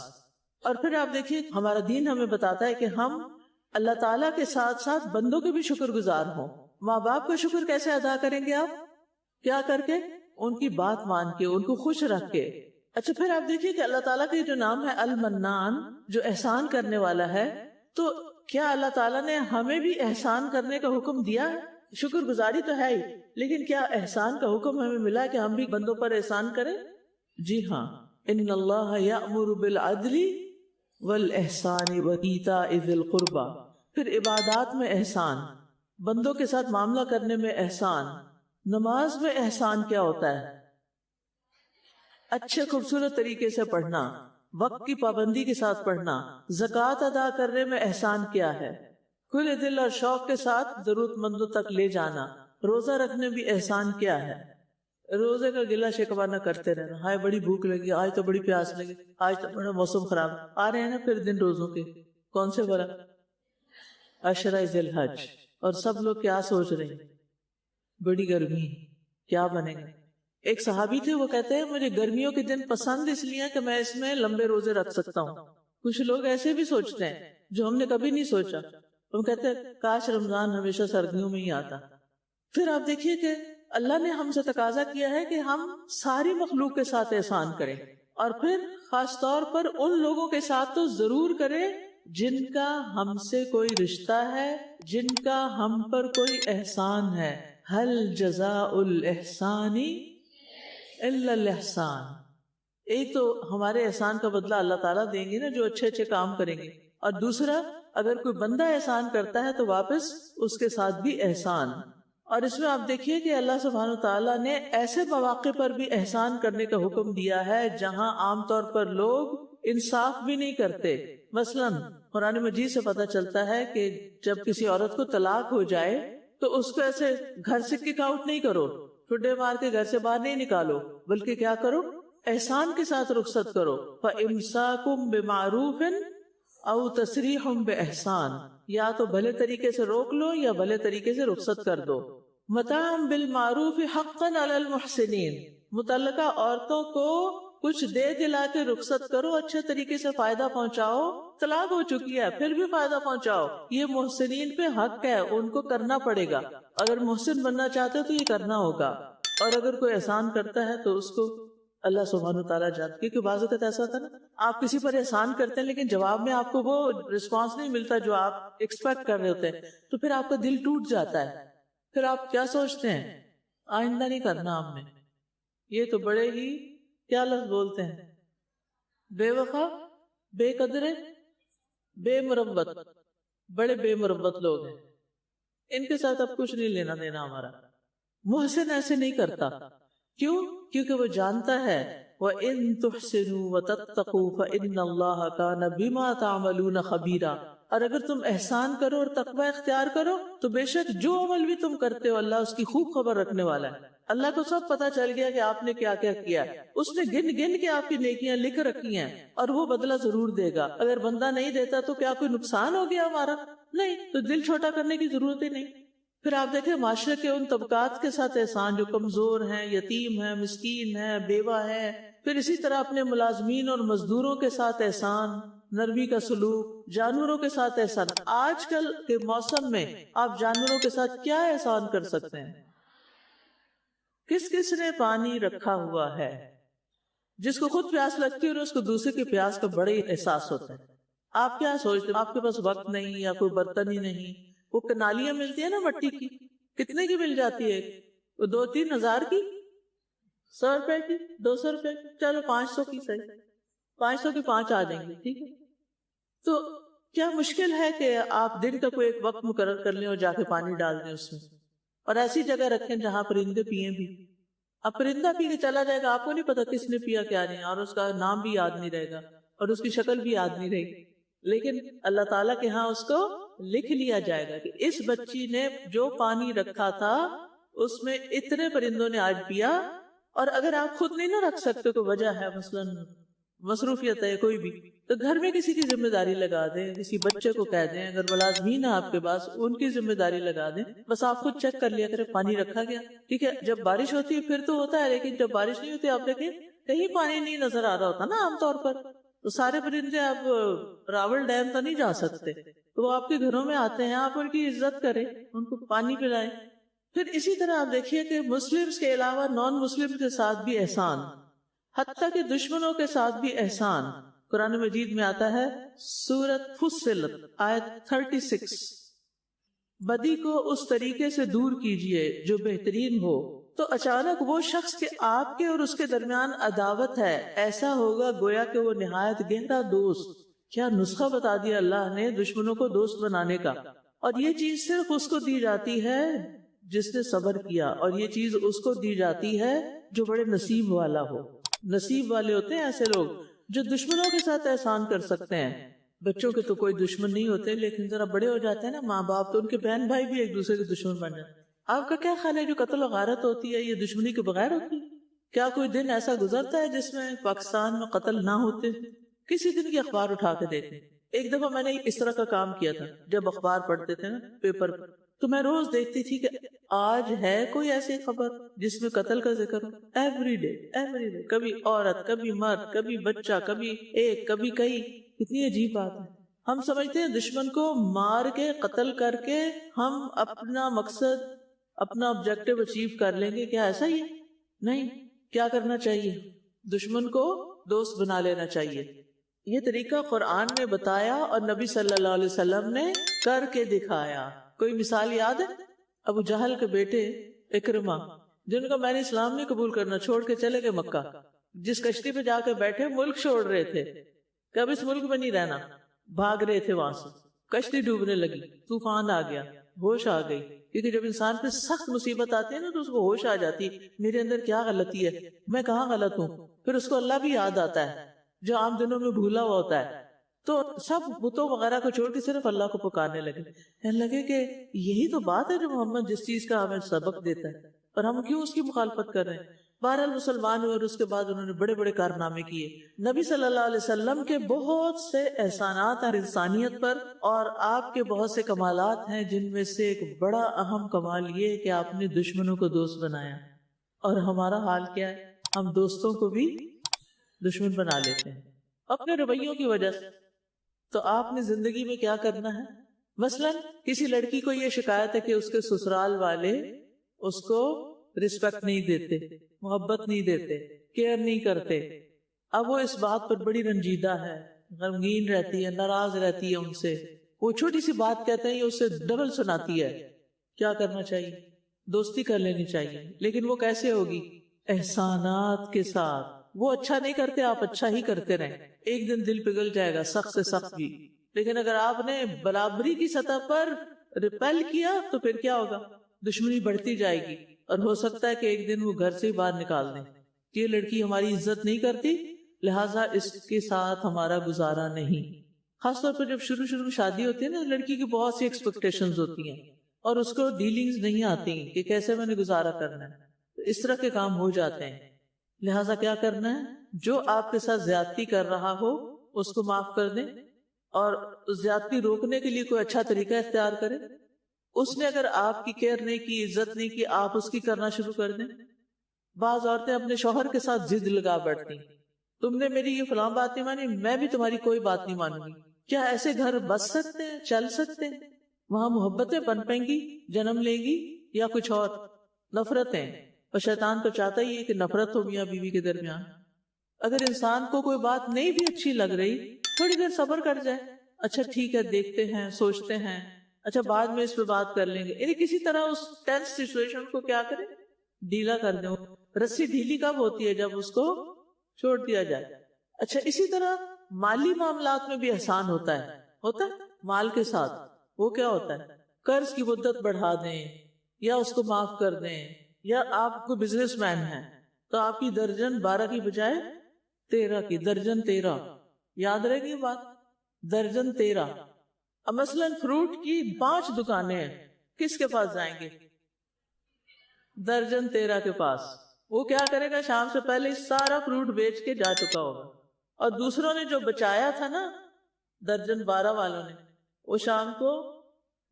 Speaker 1: اور پھر آپ دیکھیے ہمارا دین ہمیں بتاتا ہے کہ ہم اللہ تعالیٰ کے ساتھ ساتھ بندوں کے بھی شکر گزار ہوں. ماں باپ کا شکر کیسے ادا کریں گے آپ؟ کیا کر کے؟ ان کی بات مان کے، ان کو خوش رکھ کے. اچھا پھر آپ دیکھیے کہ اللہ تعالیٰ کا جو نام ہے المنان، جو احسان کرنے والا ہے، تو کیا اللہ تعالیٰ نے ہمیں بھی احسان کرنے کا حکم دیا ہے؟ شکر گزاری تو ہے ہی، لیکن کیا احسان کا حکم ہمیں ملا ہے کہ ہم بھی بندوں پر احسان کریں؟ جی ہاں، ان اللہ یأمر بالعدل والاحسان وایتاء ذی القربى. پھر عبادات میں احسان، بندوں کے ساتھ معاملہ کرنے میں احسان. نماز میں احسان کیا ہوتا ہے؟ اچھے خوبصورت طریقے سے پڑھنا، وقت کی پابندی کے ساتھ پڑھنا. زکوٰۃ ادا کرنے میں احسان کیا ہے؟ کھلے دل اور شوق کے ساتھ ضرورت مندوں تک لے جانا. روزہ رکھنے بھی احسان کیا ہے؟ روزے کا گلہ شکوہ نہ کرتے رہنا، ہائے بڑی بھوک لگی، آج تو بڑی پیاس لگی، آج تو بڑا موسم خراب. آ رہے ہیں نا پھر دن روزوں کے، کون سے برا؟ عشرہ ذی الحج. اور سب لوگ کیا سوچ رہے ہیں؟ بڑی گرمی، کیا بنے گا؟ ایک صحابی تھے، وہ کہتے ہیں مجھے گرمیوں کے دن پسند اس لیے کہ میں اس میں لمبے روزے رکھ سکتا ہوں. کچھ لوگ ایسے بھی سوچتے ہیں جو ہم نے کبھی نہیں سوچا. وہ کہتے ہیں کاش رمضان ہمیشہ سردیوں میں ہی آتا. پھر آپ دیکھیے کہ اللہ نے ہم سے تقاضا کیا ہے کہ ہم ساری مخلوق کے ساتھ احسان کریں، اور پھر خاص طور پر ان لوگوں کے ساتھ تو ضرور کریں جن کا ہم سے کوئی رشتہ ہے، جن کا ہم پر کوئی احسان ہے. هل جزاء الاحسان الا الاحسان. ایک تو ہمارے احسان کا بدلہ اللہ تعالیٰ دیں گے نا جو اچھے اچھے کام کریں گے، اور دوسرا اگر کوئی بندہ احسان کرتا ہے تو واپس اس کے ساتھ بھی احسان. اور اس میں آپ دیکھیے کہ اللہ سبحانہ وتعالیٰ نے ایسے مواقع پر بھی احسان کرنے کا حکم دیا ہے جہاں عام طور پر لوگ انصاف بھی نہیں کرتے. مثلا قرآن مجید سے پتہ چلتا ہے کہ جب کسی عورت کو طلاق ہو جائے تو اس کو ایسے گھر سے کک آؤٹ نہیں کرو، ٹھڈے مار کے گھر سے باہر نہیں نکالو، بلکہ کیا کرو؟ احسان کے ساتھ رخصت کرو. فَإِمْسَاكُمْ بِمَعْرُوفٍ أَوْ تَسْرِيحٌ بِإِحْسَانٍ. یا تو بھلے طریقے سے روک لو یا بھلے طریقے سے رخصت کر دو. مَتَاعًا بِالْمَعْرُوفِ حَقًّا عَلَى الْمُحْسِنِينَ. متعلقہ عورتوں کو کچھ دے دلا کے رخصت کرو، اچھے طریقے سے فائدہ پہنچاؤ. طلاق ہو چکی ہے پھر بھی فائدہ پہنچاؤ، یہ محسنین پہ حق ہے، ان کو کرنا پڑے گا. اگر محسن بننا چاہتے تو یہ کرنا ہوگا. اور اگر کوئی احسان کرتا ہے تو اس کو اللہ سبحانہ وتعالیٰ جانتا، کیونکہ بعض اوقات ایسا ہوتا ہے نا، آپ کسی پر احسان کرتے ہیں لیکن جواب میں آپ کو وہ رسپانس نہیں ملتا جو آپ ایکسپیکٹ کر رہے ہوتے ہیں، تو پھر آپ کا دل ٹوٹ جاتا ہے، پھر آپ کیا سوچتے ہیں آئندہ نہیں کرنا ہم نے، یہ تو بڑے ہی کیا لفظ بولتے ہیں، بے وفا، بے قدر، بے مربت، بڑے بے مربت لوگ ہیں، ان کے ساتھ اب کچھ نہیں لینا دینا ہمارا۔ محسن ایسے نہیں کرتا، کیوں؟ کیونکہ وہ جانتا ہے وَإِن تُحْسِنُوا وَتَتَّقُوا فَإِنَّ اللَّهَ كَانَ بِمَا تَعْمَلُونَ خَبِيرًا، اور اگر تم احسان کرو اور تقوی اختیار کرو تو بے شک جو عمل بھی تم کرتے ہو اللہ اس کی خوب خبر رکھنے والا ہے۔ اللہ کو سب پتا چل گیا کہ آپ نے کیا کیا کیا، اس نے گن گن کے آپ کی نیکیاں لکھ رکھی ہیں، اور وہ بدلہ ضرور دے گا۔ اگر بندہ نہیں دیتا تو کیا کوئی نقصان ہو گیا ہمارا؟ نہیں، تو دل چھوٹا کرنے کی ضرورت ہی نہیں۔ پھر آپ دیکھیں معاشرے کے ان طبقات کے ساتھ احسان جو کمزور ہیں، یتیم ہیں، مسکین ہیں، بیوہ ہیں، پھر اسی طرح اپنے ملازمین اور مزدوروں کے ساتھ احسان، نرمی کا سلوک، جانوروں کے ساتھ احسان۔ آج کل کے موسم میں آپ جانوروں کے ساتھ کیا احسان کر سکتے ہیں؟ کس کس نے پانی رکھا ہوا ہے جس کو خود پیاس لگتی ہے اور اس کو دوسرے کی پیاس کا بڑے احساس ہوتا ہے؟ آپ کیا سوچتے ہیں؟ آپ کے پاس وقت نہیں یا کوئی برتن ہی نہیں، وہ کنالیاں ملتی ہیں نا مٹی کی، کتنے کی مل جاتی ہے؟ وہ 2-3 ہزار کی، 100 روپے کی، 200 روپے کی، چلو 500 کی، صحیح 500 کی 5 آ جائیں گے، ٹھیک ہے۔ تو کیا مشکل ہے کہ آپ دن کا کوئی ایک وقت مقرر کر لیں اور جا کے پانی ڈال دیں اس میں، اور ایسی جگہ رکھیں جہاں پرندے پیئیں بھی۔ اب پرندہ پی کے چلا جائے گا، آپ کو نہیں پتا کس نے پیا کیا نہیں، اور اس کا نام بھی یاد نہیں رہے گا اور اس کی شکل بھی یاد نہیں رہے گی، لیکن اللہ تعالیٰ کے ہاں اس کو لکھ لیا جائے گا کہ اس بچی نے جو پانی رکھا تھا اس میں اتنے پرندوں نے آج پیا۔ اور اگر آپ خود نہیں نہ رکھ سکتے، کوئی وجہ ہے، مثلاً مصروفیت ہے کوئی بھی، تو گھر میں کسی کی ذمہ داری لگا دیں، کسی بچے کو کہہ دیں، اگر ملازمین ہیں آپ کے پاس ان کی ذمہ داری لگا دیں، بس آپ خود چیک کر لیا کریں پانی رکھا گیا، ٹھیک ہے۔ جب بارش ہوتی ہے پھر تو ہوتا ہے، لیکن جب بارش نہیں ہوتی آپ دیکھیں کہیں پانی نہیں نظر آ رہا ہوتا نا عام طور پر، تو سارے پرندے اب راول ڈیم تو نہیں جا سکتے، تو وہ آپ کے گھروں میں آتے ہیں، آپ ان کی عزت کریں، ان کو پانی پلائیں۔ پھر اسی طرح آپ دیکھیے کہ مسلمز کے علاوہ نان مسلم کے ساتھ بھی احسان، حتیٰ کہ دشمنوں کے ساتھ بھی احسان۔ قرآن مجید میں آتا ہے سورۃ فصلت آیت 36، بدی کو اس طریقے سے دور کیجئے جو بہترین ہو، تو اچانک وہ شخص کہ آپ کے اور اس کے درمیان عداوت ہے ایسا ہوگا گویا کہ وہ نہایت گہرا دوست۔ کیا نسخہ بتا دیا اللہ نے دشمنوں کو دوست بنانے کا، اور یہ چیز صرف اس کو دی جاتی ہے جس نے صبر کیا، اور یہ چیز اس کو دی جاتی ہے جو بڑے نصیب والا ہو۔ نصیب والے ہوتے ہیں ایسے لوگ جو دشمنوں کے ساتھ احسان کر سکتے ہیں۔ بچوں کے تو کوئی دشمن نہیں ہوتے، لیکن ذرا بڑے ہو جاتے ہیں نا ماں باپ، تو ان کے بہن بھائی بھی ایک دوسرے کے دشمن بن جاتے ہیں۔ آپ کا کیا خیال ہے جو قتل و غارت ہوتی ہے یہ دشمنی کے بغیر ہوتی ہے؟ کیا کوئی دن ایسا گزرتا ہے جس میں پاکستان میں قتل نہ ہوتے؟ کسی دن کی اخبار اٹھا کے دیکھیں۔ ایک دفعہ میں نے اس طرح کا کام کیا تھا، جب اخبار پڑھتے تھے نا پیپر پر، تو میں روز دیکھتی تھی کہ آج ہے کوئی ایسی خبر جس میں قتل کا ذکر ہو؟ ایوری ڈے، کبھی عورت، کبھی مرد، کبھی بچہ، کبھی ایک، کبھی کئی۔ کتنی عجیب بات ہے، ہم سمجھتے ہیں دشمن کو مار کے قتل کر کے ہم اپنا مقصد، اپنا آبجیکٹو اچیو کر لیں گے، کیا ایسا ہی ہے؟ نہیں، کیا کرنا چاہیے؟ دشمن کو دوست بنا لینا چاہیے۔ یہ طریقہ قرآن نے بتایا اور نبی صلی اللہ علیہ وسلم نے کر کے دکھایا۔ کوئی مثال یاد ہے؟ ابو جہل کے بیٹے اکرمہ، جن کو میں نے اسلام نہیں قبول کرنا، چھوڑ کے چلے گئے مکہ، جس کشتی پہ جا کے بیٹھے ملک چھوڑ رہے تھے کہ اب اس ملک میں نہیں رہنا، بھاگ رہے تھے وہاں سے، کشتی ڈوبنے لگی، طوفان آ گیا، ہوش آ گئی، کیونکہ جب انسان پہ سخت مصیبت آتی ہے نا تو اس کو ہوش آ جاتی، میرے اندر کیا غلطی ہے، میں کہاں غلط ہوں، پھر اس کو اللہ بھی یاد آتا ہے جو عام دنوں میں بھولا ہوا ہوتا ہے، تو سب بتوں وغیرہ کو چھوڑ کے صرف اللہ کو پکارنے لگے کہ یہی تو بات ہے جو محمد جس چیز کا ہمیں سبق دیتا ہے، اور ہم کیوں اس کی مخالفت کر رہے ہیں۔ بہرحال مسلمان ہوئے اور اس کے بعد انہوں نے بڑے بڑے کارنامے کیے۔ نبی صلی اللہ علیہ وسلم کے بہت سے احسانات ہیں انسانیت پر، اور آپ کے بہت سے کمالات ہیں، جن میں سے ایک بڑا اہم کمال یہ ہے کہ آپ نے دشمنوں کو دوست بنایا۔ اور ہمارا حال کیا ہے؟ ہم دوستوں کو بھی دشمن بنا لیتے ہیں اپنے رویوں کی وجہ سے۔ تو آپ نے زندگی میں کیا کرنا ہے؟ مثلا کسی لڑکی کو یہ شکایت ہے کہ اس کے سسرال والے اس کو رسپیکٹ نہیں دیتے، محبت نہیں دیتے، کیئر نہیں کرتے. اب وہ اس بات پر بڑی رنجیدہ ہے، غمگین رہتی ہے، ناراض رہتی ہے ان سے. وہ چھوٹی سی بات کہتے ہیں یہ اسے ڈبل سناتی ہے. کیا کرنا چاہیے؟ دوستی کر لینی چاہیے. لیکن وہ کیسے ہوگی؟ احسانات کے ساتھ. وہ اچھا نہیں کرتے، آپ اچھا ہی کرتے رہیں. ایک دن دل پگھل جائے گا، سخت سے سخت بھی. لیکن اگر آپ نے برابری کی سطح پر ریپیل کیا تو پھر کیا ہوگا؟ دشمنی بڑھتی جائے گی. اور ہو سکتا ہے کہ ایک دن وہ گھر سے ہی باہر نکال دیں کہ یہ لڑکی ہماری عزت نہیں کرتی، لہٰذا اس کے ساتھ ہمارا گزارا نہیں. خاص طور پر جب شروع میں شادی ہوتی ہے نا، لڑکی کی بہت سی ایکسپیکٹیشنز ہوتی ہیں اور اس کو ڈیلنگز نہیں آتی کہ کیسے میں نے گزارا کرنا ہے. تو اس طرح کے کام ہو جاتے ہیں. لہٰذا کیا کرنا ہے؟ جو آپ کے ساتھ زیادتی کر رہا ہو اس کو معاف کر دیں، اور زیادتی روکنے کے لیے کوئی اچھا طریقہ اختیار کریں. اس نے اگر آپ کی کیئر نہیں کی، عزت نہیں کی، آپ اس کی کرنا شروع کر دیں. بعض عورتیں اپنے شوہر کے ساتھ ضد لگا بیٹھتی، تم نے میری یہ فلاں بات نہیں مانی، میں بھی تمہاری کوئی بات نہیں مانوں گی. کیا ایسے گھر بس سکتے ہیں، چل سکتے ہیں؟ وہاں محبتیں پنپیں گی، جنم لے گی، یا کچھ اور نفرتیں؟ اور شیطان تو چاہتا ہی ہے کہ نفرت ہو میاں بیوی کے درمیان. اگر انسان کو کوئی بات نہیں بھی اچھی لگ رہی، تھوڑی دیر صبر کر جائے. اچھا ٹھیک ہے، دیکھتے ہیں، سوچتے ہیں، اچھا بعد میں اس پہ بات کر لیں گے. یعنی کسی طرح اس ٹینس سچویشن کو کیا کریں، ڈھیلا کر دیں. رسی ڈھیلی کب ہوتی ہے؟ جب اس کو چھوڑ دیا جائے. اچھا اسی طرح مالی معاملات میں بھی احسان ہوتا ہے مال کے ساتھ. وہ کیا ہوتا ہے؟ قرض کی مدت بڑھا دیں، یا اس کو معاف کر دیں. یا آپ کو بزنس مین ہیں تو آپ کی درجن 12 کی بجائے 13 کی، درجن 13. یاد رہے گی بات، درجن 13. اب مثلا فروٹ کی 5 دکانیں ہیں، کس کے پاس جائیں گے؟ درجن 13 کے پاس. وہ کیا کرے گا؟ شام سے پہلے سارا فروٹ بیچ کے جا چکا ہوگا. اور دوسروں نے جو بچایا تھا نا، درجن 12 والوں نے، وہ شام کو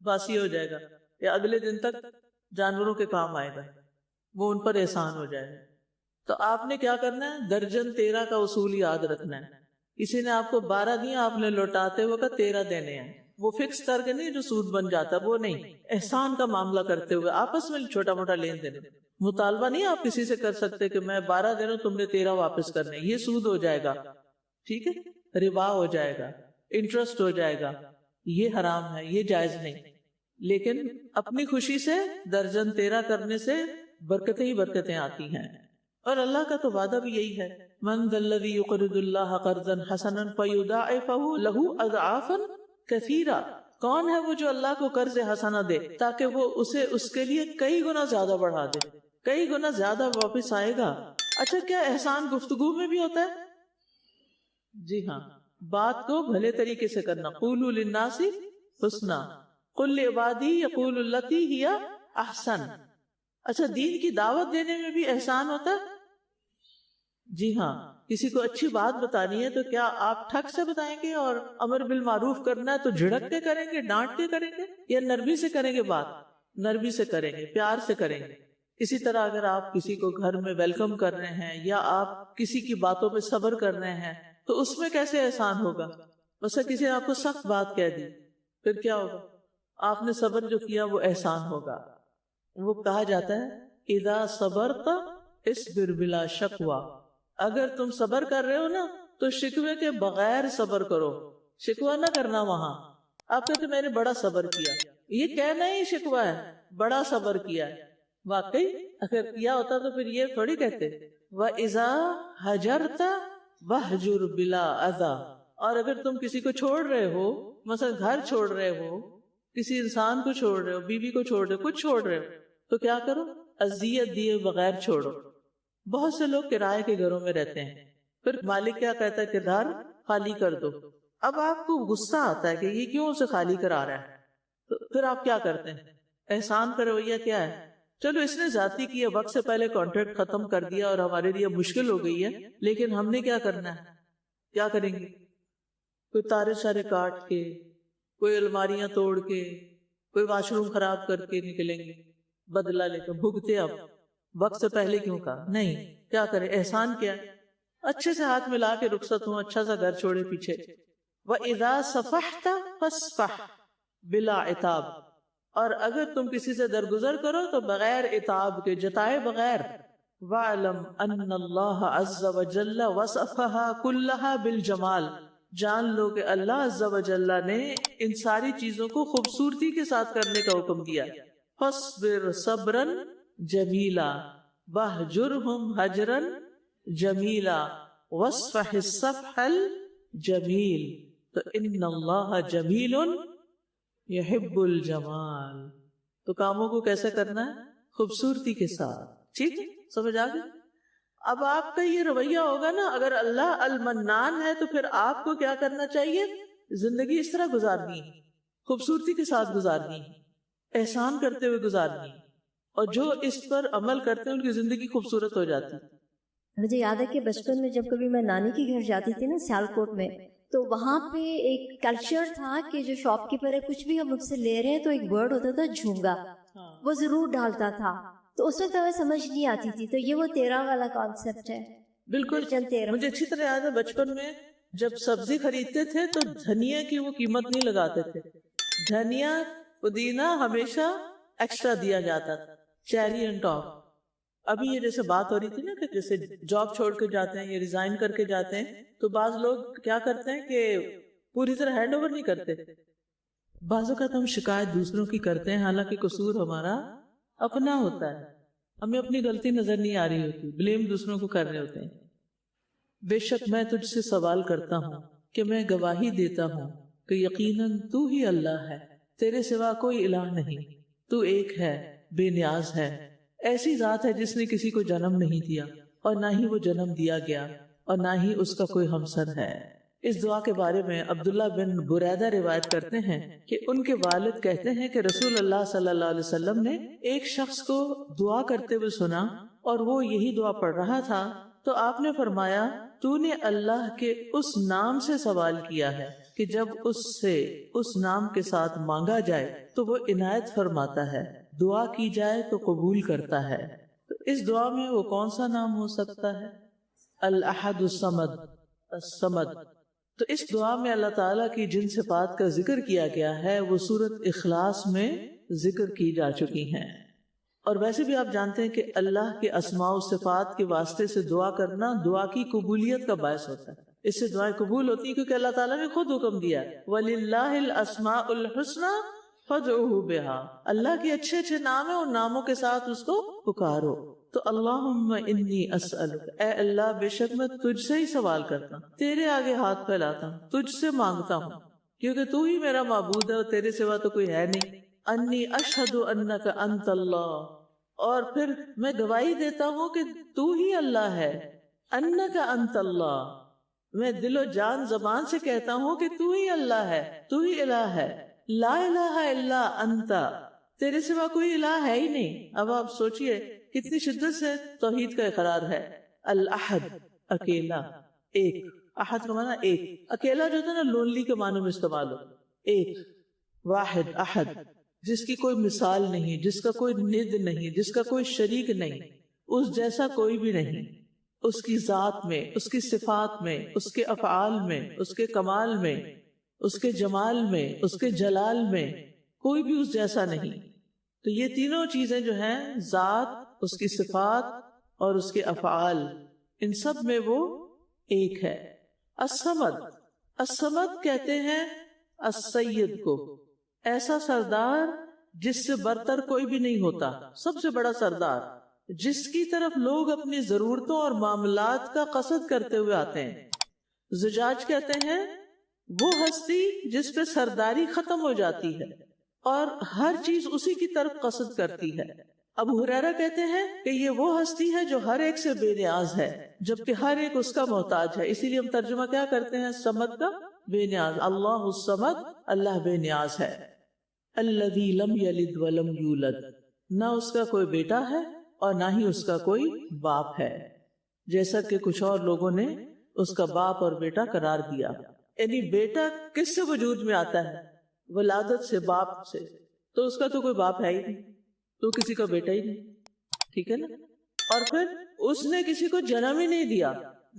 Speaker 1: باسی ہو جائے گا یا اگلے دن تک جانوروں کے کام آئے گا. وہ ان پر احسان ہو جائے گا. تو آپ نے کیا کرنا ہے؟ درجن 13 کا اصول یاد رکھنا ہے. کسی نے آپ کو 12 دیا، آپ نے لوٹاتے ہوئے 13 دینے ہیں. وہ فکس کر کے نہیں جو سود بن جاتا، وہ نہیں. احسان کا معاملہ کرتے ہوئے آپس میں چھوٹا موٹا لین دین. مطالبہ نہیں آپ کسی سے کر سکتے کہ میں 12 دے رہا ہوں، تم نے 13 واپس کرنے. یہ سود ہو جائے گا، ٹھیک ہے، ربا ہو جائے گا، انٹرسٹ ہو جائے گا. یہ حرام ہے، یہ جائز نہیں. لیکن اپنی خوشی سے درجن 13 کرنے سے برکتیں ہی برکتیں آتی ہیں. اور اللہ کا تو وعدہ بھی یہی ہے، من ذا الذی یقرض اللہ قرضا حسنا فیضاعفہ لہ اضعافا کثیرا. کون ہے وہ جو اللہ کو قرض حسنہ دے تاکہ وہ اسے اس کے لیے کئی گنا زیادہ بڑھا دے، کئی گنا زیادہ واپس آئے گا. اچھا کیا احسان گفتگو میں بھی ہوتا ہے؟ جی ہاں، بات کو بھلے طریقے سے کرنا. قولوا للناس حسنا قل لعبادی یقولوا التی ہی احسن. اچھا دین کی دعوت دینے میں بھی احسان ہوتا ہے. جی ہاں، کسی کو اچھی بات بتانی ہے تو کیا آپ ٹھگ سے بتائیں گے؟ اور امر بالمعروف کرنا ہے تو جھڑک کے کریں گے، ڈانٹ کے کریں گے، یا نرمی سے کریں گے؟ بات نرمی سے کریں گے، پیار سے کریں گے. اسی طرح اگر آپ کسی کو گھر میں ویلکم کر رہے ہیں یا آپ کسی کی باتوں پہ صبر کر رہے ہیں تو اس میں کیسے احسان ہوگا؟ ویسے کسی نے آپ کو سخت بات کہہ دی، پھر کیا ہوگا؟ آپ نے صبر جو کیا وہ احسان ہوگا. وہ کہا جاتا ہے اذا صبرت اصبر بلا شکوہ. اگر تم صبر کر رہے ہو نا تو شکوے کے بغیر صبر کرو. شکوہ نہ کرنا. وہاں آپ کہتے میں نے بڑا صبر کیا، یہ کہنا ہی شکوہ ہے، بڑا صبر کیا ہے. واقعی اگر کیا ہوتا تو پھر یہ تھوڑی کہتے وَإِذَا هَجَرْتَ وَهْجُرْ بِلَا أَذَى. اور اگر تم کسی کو چھوڑ رہے ہو، مثلا گھر چھوڑ رہے ہو، کسی انسان کو چھوڑ رہے ہو، بیوی کو چھوڑ رہے ہو، کچھ چھوڑ رہے ہو، تو کیا کرو؟ اذیت دیے بغیر چھوڑو. بہت سے لوگ کرائے کے گھروں میں رہتے ہیں، پھر مالک کیا کہتا ہے کہ گھر خالی کر دو. اب آپ کو غصہ آتا ہے کہ یہ کیوں اسے خالی کرا رہا ہے، تو پھر آپ کیا کرتے ہیں؟ احسان کا رویہ کیا ہے؟ چلو اس نے ذاتی کیا، وقت سے پہلے کانٹریکٹ ختم کر دیا اور ہمارے لیے مشکل ہو گئی ہے، لیکن ہم نے کیا کرنا ہے؟ کیا کریں گے؟ کوئی تارے شارے کاٹ کے، کوئی الماریاں توڑ کے، کوئی واش روم خراب کر کے نکلیں گے، بدلہ لے کر بھگتے. اب وقت سے پہلے کیوں کہا؟ نہیں. کیا کرے؟ احسان کیا؟ اچھے سے ہاتھ ملا کے رخصت ہوں، اچھا سا گھر چھوڑے پیچھے. وَإِذَا صَفَحْتَ فَاصْفَحْ بِلَا عِتَاب. اور اگر تم کسی سے درگزر کرو تو بغیر عتاب کے، جتائے بغیر. وَاعْلَمْ أَنَّ اللَّهَ عَزَّ وَجَلَّ وَصَفَهَا كُلَّهَا بِالْجَمَالِ، جان لو کہ اللہ عز و جل نے ان ساری چیزوں کو خوبصورتی کے ساتھ کرنے کا حکم دیا. فَاصْبِرْ صَبْرًا جَمِيلًا وَاهْجُرْهُمْ هَجْرًا جَمِيلًا وَاصْفَحِ الصَّفْحَ الْجَمِيلَ. تو ان اللہ جمیل یحب الجمال، تو کاموں کو کیسے کرنا ہے؟ خوبصورتی کے ساتھ. ٹھیک ہے، سمجھ آ گئی؟ اب آپ کا یہ رویہ ہوگا نا، اگر اللہ المنان ہے تو پھر آپ کو کیا کرنا چاہیے؟ زندگی اس طرح گزارنی ہے، خوبصورتی کے ساتھ گزارنی ہے، احسان کرتے ہوئے گزارنی ہے، اور جو اس پر عمل کرتے ہیں ان کی زندگی خوبصورت ہو جاتی ہے.
Speaker 3: مجھے یاد ہے کہ بچپن میں جب کبھی میں نانی کے گھر جاتی تھی نا سیال کوٹ میں، تو وہاں پہ ایک کلچر تھا کہ جو شاپ کیپر ہے کچھ بھی ہم مجھ سے لے رہے ہیں تو ایک ورڈ ہوتا تھا جھونگا، وہ ضرور ڈالتا تھا. تو اس وقت ہمیں سمجھ نہیں آتی تھی، تو یہ وہ 13 والا کانسیپٹ ہے.
Speaker 1: بالکل. مجھے اچھی طرح یاد ہے بچپن میں جب سبزی خریدتے تھے تو دھنیا کی وہ قیمت نہیں لگاتے تھے، دھنیا پودینہ ہمیشہ ایکسٹرا دیا جاتا تھا، چیری اینڈ ٹاپ. ابھی یہ جیسے بات ہو رہی تھی نا کہ جیسے جاب چھوڑ کے جاتے ہیں یا ریزائن کر کے جاتے ہیں تو بعض لوگ کیا کرتے ہیں کہ پوری طرح ہینڈ اوور نہیں کرتے. بعض اوقات ہم شکایت دوسروں کی کرتے ہیں حالانکہ قصور ہمارا اپنا ہوتا ہے، ہمیں اپنی غلطی نظر نہیں آ رہی ہوتی، بلیم دوسروں کو کر رہے ہوتے ہیں. بے شک میں تجھ سے سوال کرتا ہوں کہ میں گواہی دیتا ہوں کہ یقیناً تو ہی اللہ ہے، تیرے سوا کوئی الہ نہیں، تو ایک ہے، بے نیاز ہے. ایسی ذات ہے جس نے کسی کو جنم نہیں دیا اور نہ ہی وہ جنم دیا گیا اور نہ ہی اس کا کوئی ہمسر ہے. اس دعا کے بارے میں عبداللہ بن بریدہ روایت کرتے ہیں کہ ان کے والد کہتے ہیں کہ رسول اللہ صلی اللہ علیہ وسلم نے ایک شخص کو دعا کرتے ہوئے سنا اور وہ یہی دعا پڑھ رہا تھا تو آپ نے فرمایا تو نے اللہ کے اس نام سے سوال کیا ہے کہ جب اس سے اس نام کے ساتھ مانگا جائے تو وہ عنایت فرماتا ہے، دعا کی جائے تو قبول کرتا ہے. تو اس دعا میں وہ کون سا نام ہو سکتا ہے؟ الاحد الصمد، الصمد. تو اس دعا میں اللہ تعالیٰ کی جن صفات کا ذکر کیا گیا ہے وہ سورۃ اخلاص میں ذکر کی جا چکی ہیں. اور ویسے بھی آپ جانتے ہیں کہ اللہ کے اسماء و صفات کے واسطے سے دعا کرنا دعا کی قبولیت کا باعث ہوتا ہے. اس سے دعائیں قبول ہوتی ہیں کیونکہ اللہ تعالیٰ نے خود حکم دیا وَلِلَّهِ الْأَسْمَاءُ الْحُسْنَى فَادْعُوهُ بِهَا، اللہ کے اچھے اچھے نام ہیں، ان ناموں کے ساتھ اس کو پکارو. تو اللہم انی اسألک، اے اللہ بے شک میں تجھ سے ہی سوال کرتا ہوں، تیرے آگے ہاتھ پھیلاتا ہوں، تجھ سے مانگتا ہوں کیونکہ تو ہی میرا معبود ہے اور تیرے سوا تو کوئی ہے نہیں. انی اشہد انک انت اللہ، اور پھر میں گواہی دیتا ہوں کہ تو ہی اللہ ہے. انک انت اللہ، میں دل و جان زبان سے کہتا ہوں کہ تو ہی اللہ ہے، تو ہی الہ ہے. لا الہ الا انت، تیرے سوا کوئی الہ ہے ہی نہیں. اب آپ سوچئے کتنی شدت سے توحید کا اقرار ہے. الاحد، اکیلا، ایک. احد کا معنی ایک، اکیلا جو تھا نا لونلی کے معنی میں استعمال ہو، ایک. واحد، احد، جس کی کوئی مثال نہیں، جس کا کوئی ند نہیں، جس کا کوئی شریک نہیں، اس جیسا کوئی بھی نہیں. اس کی ذات میں، اس کی صفات میں، اس کے افعال میں، اس کے کمال میں، اس کے جمال میں، اس کے جلال میں، کوئی بھی اس جیسا نہیں. تو یہ تینوں چیزیں جو ہیں، ذات، اس کی صفات اور اس کے افعال، ان سب میں وہ ایک ہے. الصمد، الصمد کہتے ہیں السید کو، ایسا سردار جس سے برتر کوئی بھی نہیں ہوتا، سب سے بڑا سردار، جس کی طرف لوگ اپنی ضرورتوں اور معاملات کا قصد کرتے ہوئے آتے ہیں. زجاج کہتے ہیں وہ ہستی جس پہ سرداری ختم ہو جاتی ہے اور ہر چیز اسی کی طرف قصد کرتی ہے. ابو ہریرہ کہتے ہیں کہ یہ وہ ہستی ہے جو ہر ایک سے بے نیاز ہے جبکہ ہر ایک اس کا محتاج ہے. اسی لیے ہم ترجمہ کیا کرتے ہیں صمد کا؟ بے نیاز. اللہ الصمد، اللہ بے نیاز ہے. الذی لم یلد ولم یولد، نہ اس کا کوئی بیٹا ہے اور نہ ہی اس کا کوئی باپ ہے، جیسا کہ کچھ اور لوگوں نے اس کا باپ اور بیٹا قرار دیا. یعنی بیٹا کس سے وجود میں آتا ہے؟ ولادت سے، باپ سے. تو اس کا تو کوئی باپ ہے ہی نہیں، تو کسی کا بیٹا ہی نہیں. ٹھیک ہے نا؟ اور پھر اس نے کسی کو جنم ہی نہیں دیا.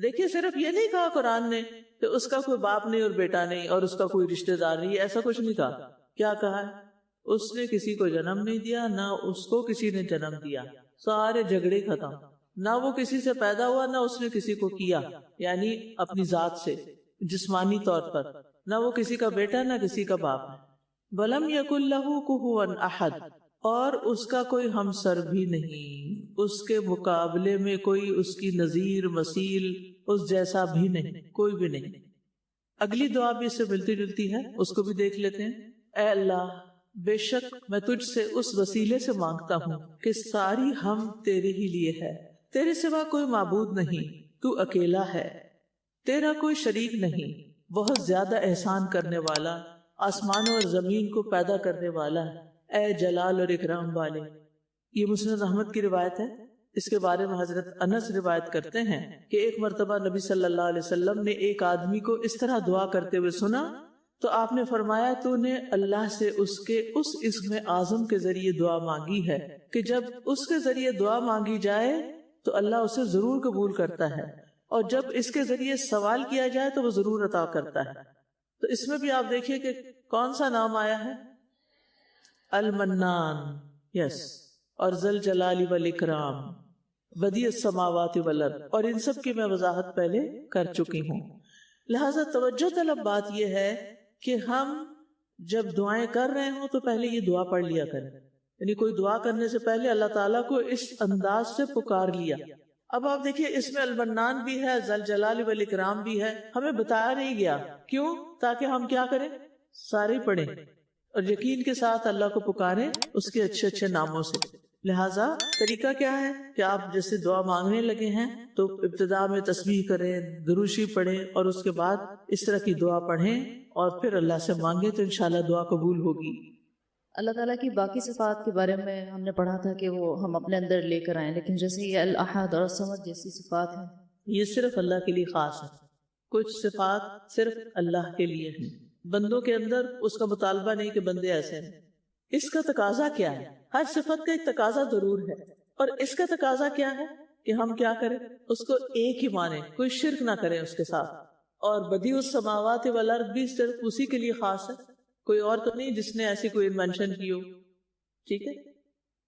Speaker 1: دیکھیے صرف یہ نہیں کہا قرآن نے کہ اس کا کوئی باپ نہیں اور بیٹا نہیں اور اس کا کوئی رشتہ دار نہیں، ایسا کچھ نہیں کہا. کیا کہا ہے؟ اس نے کسی کو جنم نہیں دیا، نہ اس کو کسی نے جنم دیا، سارے جھگڑے ختم، نہ وہ کسی سے پیدا ہوا نہ اس نے کسی کو کیا، یعنی اپنی ذات سے جسمانی طور پر، نہ وہ کسی کا بیٹا نہ کسی کا باپ ہے۔ وَلَمْ يَكُنْ لَهُ كُفُوًا أَحَدٌ، اور اس کا کوئی ہمسر بھی نہیں، اس کے مقابلے میں کوئی اس کی نظیر مثیل اس جیسا بھی نہیں، کوئی بھی نہیں۔ اگلی دعا بھی اس سے ملتی جلتی ہے، اس کو بھی دیکھ لیتے ہیں۔ اے اللہ، بے شک میں تجھ سے اس وسیلے سے مانگتا ہوں کہ ساری حمد تیرے ہی لیے ہے، تیرے سوا کوئی معبود نہیں، تو اکیلا ہے، تیرا کوئی شریک نہیں، بہت زیادہ احسان کرنے والا، آسمانوں اور زمین کو پیدا کرنے والا، اے جلال اور اکرام والے۔ یہ مسند احمد کی روایت ہے۔ اس کے بارے میں حضرت انس روایت کرتے ہیں کہ ایک مرتبہ نبی صلی اللہ علیہ وسلم نے ایک آدمی کو اس طرح دعا کرتے ہوئے سنا تو آپ نے فرمایا، تو نے اللہ سے اس کے اس اسم اعظم کے ذریعے دعا مانگی ہے کہ جب اس کے ذریعے دعا مانگی جائے تو اللہ اسے ضرور قبول کرتا ہے، اور جب اس کے ذریعے سوال کیا جائے تو وہ ضرور عطا کرتا ہے۔ تو اس میں بھی آپ دیکھیے کہ کون سا نام آیا ہے؟ المنان، یس، اور ذل جلال والاکرام، بدیع السماوات والارض، اور ان سب کی میں وضاحت پہلے کر چکی ہوں۔ لہذا توجہ طلب بات یہ ہے کہ ہم جب دعائیں کر رہے ہوں تو پہلے یہ دعا پڑھ لیا کریں، یعنی کوئی دعا کرنے سے پہلے اللہ تعالیٰ کو اس انداز سے پکار لیا۔ اب آپ دیکھیے اس میں المنان بھی ہے، ذل جلال والاکرام بھی ہے، ہمیں بتایا نہیں گیا، کیوں؟ تاکہ ہم کیا کریں؟ سارے پڑھیں اور یقین کے ساتھ اللہ کو پکاریں اس کے اچھے اچھے ناموں سے۔ لہٰذا طریقہ کیا ہے کہ آپ جیسے دعا مانگنے لگے ہیں تو ابتدا میں تسبیح کریں، دروشی پڑھیں، اور اس کے بعد اس طرح کی دعا پڑھیں اور پھر اللہ سے مانگیں تو انشاءاللہ دعا قبول ہوگی۔
Speaker 4: اللہ تعالیٰ کی باقی صفات کے بارے میں ہم نے پڑھا تھا کہ وہ ہم اپنے اندر لے کر آئیں، لیکن جیسے یہ الاحد اور الصمد جیسی صفات ہیں
Speaker 1: یہ صرف اللہ کے لیے خاص ہے، کچھ صفات صرف اللہ کے لیے ہیں، بندوں کے اندر اس کا مطالبہ نہیں کہ بندے ایسے ہیں۔ اس کا تقاضا کیا ہے؟ ہر صفت کا ایک تقاضا ضرور ہے، اور اس کا تقاضا کیا ہے کہ ہم کیا کریں؟ اس کو ایک ہی مانیں، کوئی شرک نہ کریں اس کے ساتھ۔ اور بدیع السماوات والارض بھی صرف اسی کے لیے خاص ہے، کوئی اور تو نہیں جس نے ایسی کوئی انوینشن کی ہو، ٹھیک ہے؟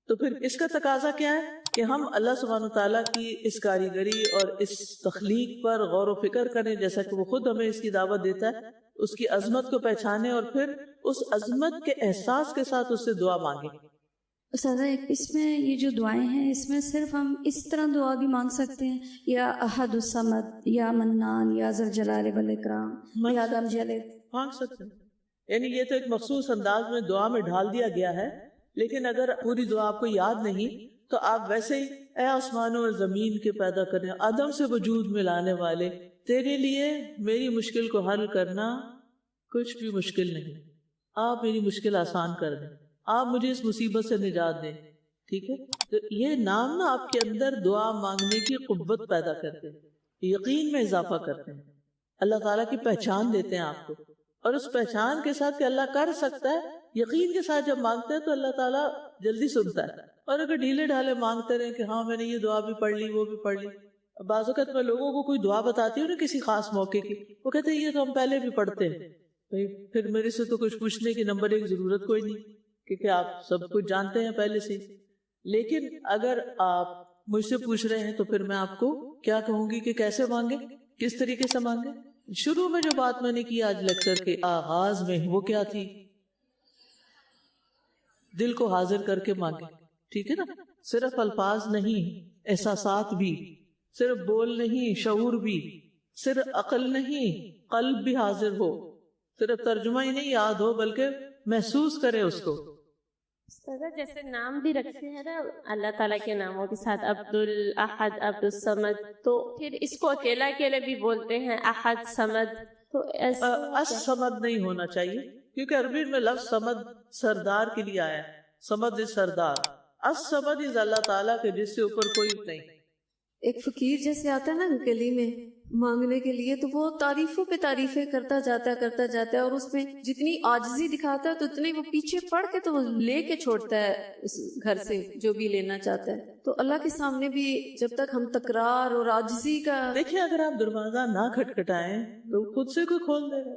Speaker 1: تو پھر اس کا تقاضا کیا ہے کہ ہم اللہ سبحانہ تعالیٰ کی اس کاریگری اور اس تخلیق پر غور و فکر کریں، جیسا کہ وہ خود ہمیں اس کی دعوت دیتا ہے، اس کی عظمت کو پہچانے اور پھر اس عظمت کے احساس کے ساتھ اس سے دعا مانگیں۔
Speaker 2: استاذہ، اس میں یہ جو دعائیں ہیں اس میں صرف ہم اس طرح دعا بھی مانگ سکتے ہیں، یا احد الصمد، یا منان، یا ذل جلال والاکرام، یا دم جلد
Speaker 1: مانگ سکتے ہیں، یعنی یہ تو ایک مخصوص انداز میں دعا میں ڈھال دیا گیا ہے، لیکن اگر پوری دعا آپ کو یاد نہیں تو آپ ویسے ہی اے آسمانوں اور زمین کے پیدا کرنے، عدم سے وجود میں لانے والے، تیرے لیے میری مشکل کو حل کرنا کچھ بھی مشکل نہیں، آپ میری مشکل آسان کر دیں، آپ مجھے اس مصیبت سے نجات دیں، ٹھیک ہے؟ تو یہ نام نا آپ کے اندر دعا مانگنے کی قوت پیدا کرتے ہیں، یقین میں اضافہ کرتے ہیں، اللہ تعالیٰ کی پہچان دیتے ہیں آپ کو، اور اس پہچان کے ساتھ کہ اللہ کر سکتا ہے، یقین کے ساتھ جب مانگتے ہیں تو اللہ تعالیٰ جلدی سنتا ہے۔ اور اگر ڈھیلے ڈھالے مانگتے رہے کہ ہاں میں نے یہ دعا بھی پڑھ لی وہ بھی پڑھ لی، بعض اوقات میں لوگوں کو کوئی دعا بتاتی ہوں نا کسی خاص موقع کی، وہ کہتے ہیں یہ تو ہم پہلے بھی پڑھتے ہیں، پھر میرے سے تو کچھ پوچھنے کی نمبر ایک ضرورت کوئی نہیں، کیونکہ آپ سب کچھ جانتے ہیں پہلے سے۔ لیکن اگر آپ مجھ سے پوچھ رہے ہیں تو پھر میں آپ کو کیا کہوں گی کہ کیسے مانگیں، کس طریقے سے مانگیں۔ شروع میں جو بات میں نے کی آج لیکچر کے آغاز میں، وہ کیا تھی؟ دل کو حاضر کر کے مانگیں، ٹھیک ہے نا؟ صرف الفاظ نہیں، احساسات بھی، صرف بول نہیں، شعور بھی، صرف عقل نہیں، قلب بھی حاضر ہو، صرف ترجمہ ہی نہیں یاد ہو بلکہ محسوس کرے اس کو۔
Speaker 5: جیسے نام بھی رکھتے ہیں نا اللہ تعالیٰ کے ناموں کے ساتھ، عبد الاحد، عبد الصمد، تو پھر اس کو اکیلا اکیلے بھی بولتے ہیں احد، صمد، تو
Speaker 1: الصمد نہیں ہونا چاہیے، کیونکہ عربی میں لفظ صمد سردار کے لیے آیا ہے، صمد سردار، الصمد از اللہ تعالیٰ کے جس سے اوپر کوئی نہیں۔
Speaker 3: ایک فقیر جیسے آتا ہے نا گلی میں مانگنے کے لیے، تو وہ تعریفوں پہ تعریفیں کرتا جاتا ہے، اور اس میں جتنی عاجزی دکھاتا ہے تو اتنے وہ پیچھے پڑ کے تو وہ لے کے چھوڑتا ہے اس گھر سے جو بھی لینا چاہتا ہے۔ تو اللہ کے سامنے بھی جب تک ہم تکرار اور عاجزی کا،
Speaker 1: دیکھیں اگر آپ دروازہ نہ کھٹکھٹائیں تو خود سے کوئی کھول دے گا۔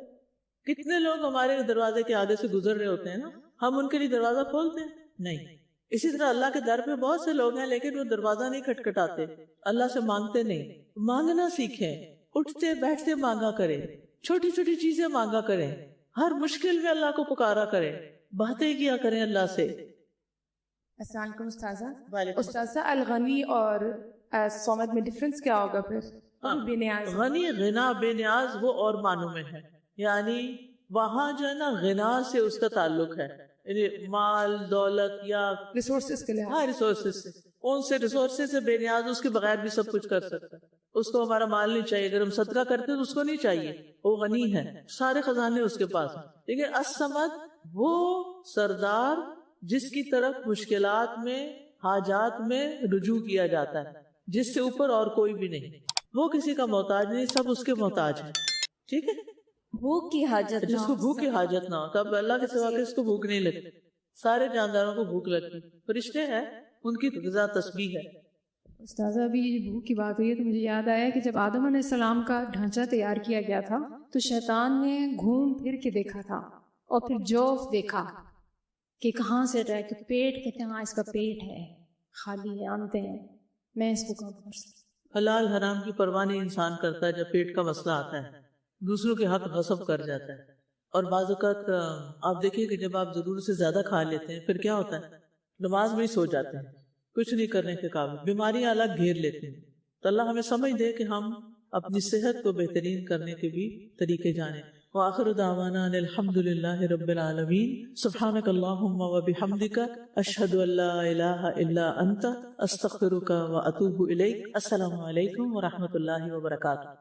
Speaker 1: کتنے لوگ ہمارے دروازے کے آگے سے گزر رہے ہوتے ہیں نا، ہم ان کے لیے دروازہ کھولتے ہیں؟ نہیں. اسی طرح اللہ کے در پہ بہت سے لوگ ہیں لیکن وہ دروازہ نہیں کھٹکھٹاتے, اللہ سے مانگتے نہیں. مانگنا سیکھیں, اٹھتے بیٹھتے مانگا کریں, چھوٹی چھوٹی چیزیں مانگا کریں, ہر مشکل میں اللہ کو پکارا کریں, باتیں کیا کریں اللہ سے.
Speaker 6: السلام علیکم استاذہ.
Speaker 1: وعلیکم
Speaker 6: استاذہ الغنی اور الصمد میں ڈفرنس کیا ہوگا پھر؟ بے نیاز.
Speaker 1: غنی غنا بے نیاز وہ اور معنوں میں ہے, یعنی وہاں جو ہے نا غنا سے اس کا تعلق ہے, یعنی مال دولت یا
Speaker 6: ریسورسز کے لیے.
Speaker 1: ہاں ریسورسز سے, ان سے ریسورسز سے بے نیاز, اس کے بغیر بھی سب کچھ کر سکتا ہے. اس کو ہمارا مال نہیں چاہیے, اگر ہم صدقہ کرتے تو اس کو نہیں چاہیے, وہ غنی ہے, سارے خزانے اس کے پاس ہیں. لیکن الصمد وہ سردار جس کی طرف مشکلات میں حاجات میں رجوع کیا جاتا ہے, جس سے اوپر اور کوئی بھی نہیں, وہ کسی کا محتاج نہیں, سب اس کے محتاج ہیں. ٹھیک ہے,
Speaker 2: بھوک کی حاجت
Speaker 1: جس کو بھوک کی حاجت نہ ہو, تب اللہ کے سوا کس کو بھوک نہیں لگتی. سارے جانداروں کو بھوک لگتی, فرشتے ہیں ان کی غذا تسبیح ہے.
Speaker 6: استاذہ ابھی بھوک کی بات ہوئی ہے تو مجھے یاد آیا کہ جب آدم علیہ السلام کا ڈھانچہ تیار کیا گیا تھا تو شیطان نے گھوم پھر کے دیکھا تھا اور پھر جوف دیکھا کہ کہاں سے رہے, کہ پیٹ, کہتے ہیں ہاں اس کا پیٹ ہے, خالی ہے, آنتے ہیں, میں اس کو کم کر سکتا.
Speaker 1: حلال حرام کی پرواہ نہیں انسان کرتا ہے جب پیٹ کا مسئلہ آتا ہے, دوسروں کے حق غصب کر جاتا ہے. اور بعض اوقات آپ دیکھیں کہ جب آپ ضرورت سے زیادہ کھا لیتے ہیں پھر کیا ہوتا ہے, نماز میں ہی سو جاتے ہیں, کچھ نہیں کرنے کے قابل, بیماریاں الگ گھیر لیتے ہیں. تو اللہ ہمیں سمجھ دے کہ ہم اپنی صحت کو بہترین کرنے کے بھی طریقے جانیں. وآخر دعوانا ان الحمد للہ رب العالمین. سبحانک اللہم وبحمدک, اشہد ان لا الہ الا انت, استغفرک واتوب الیک. السلام علیکم ورحمۃ اللہ وبرکاتہ.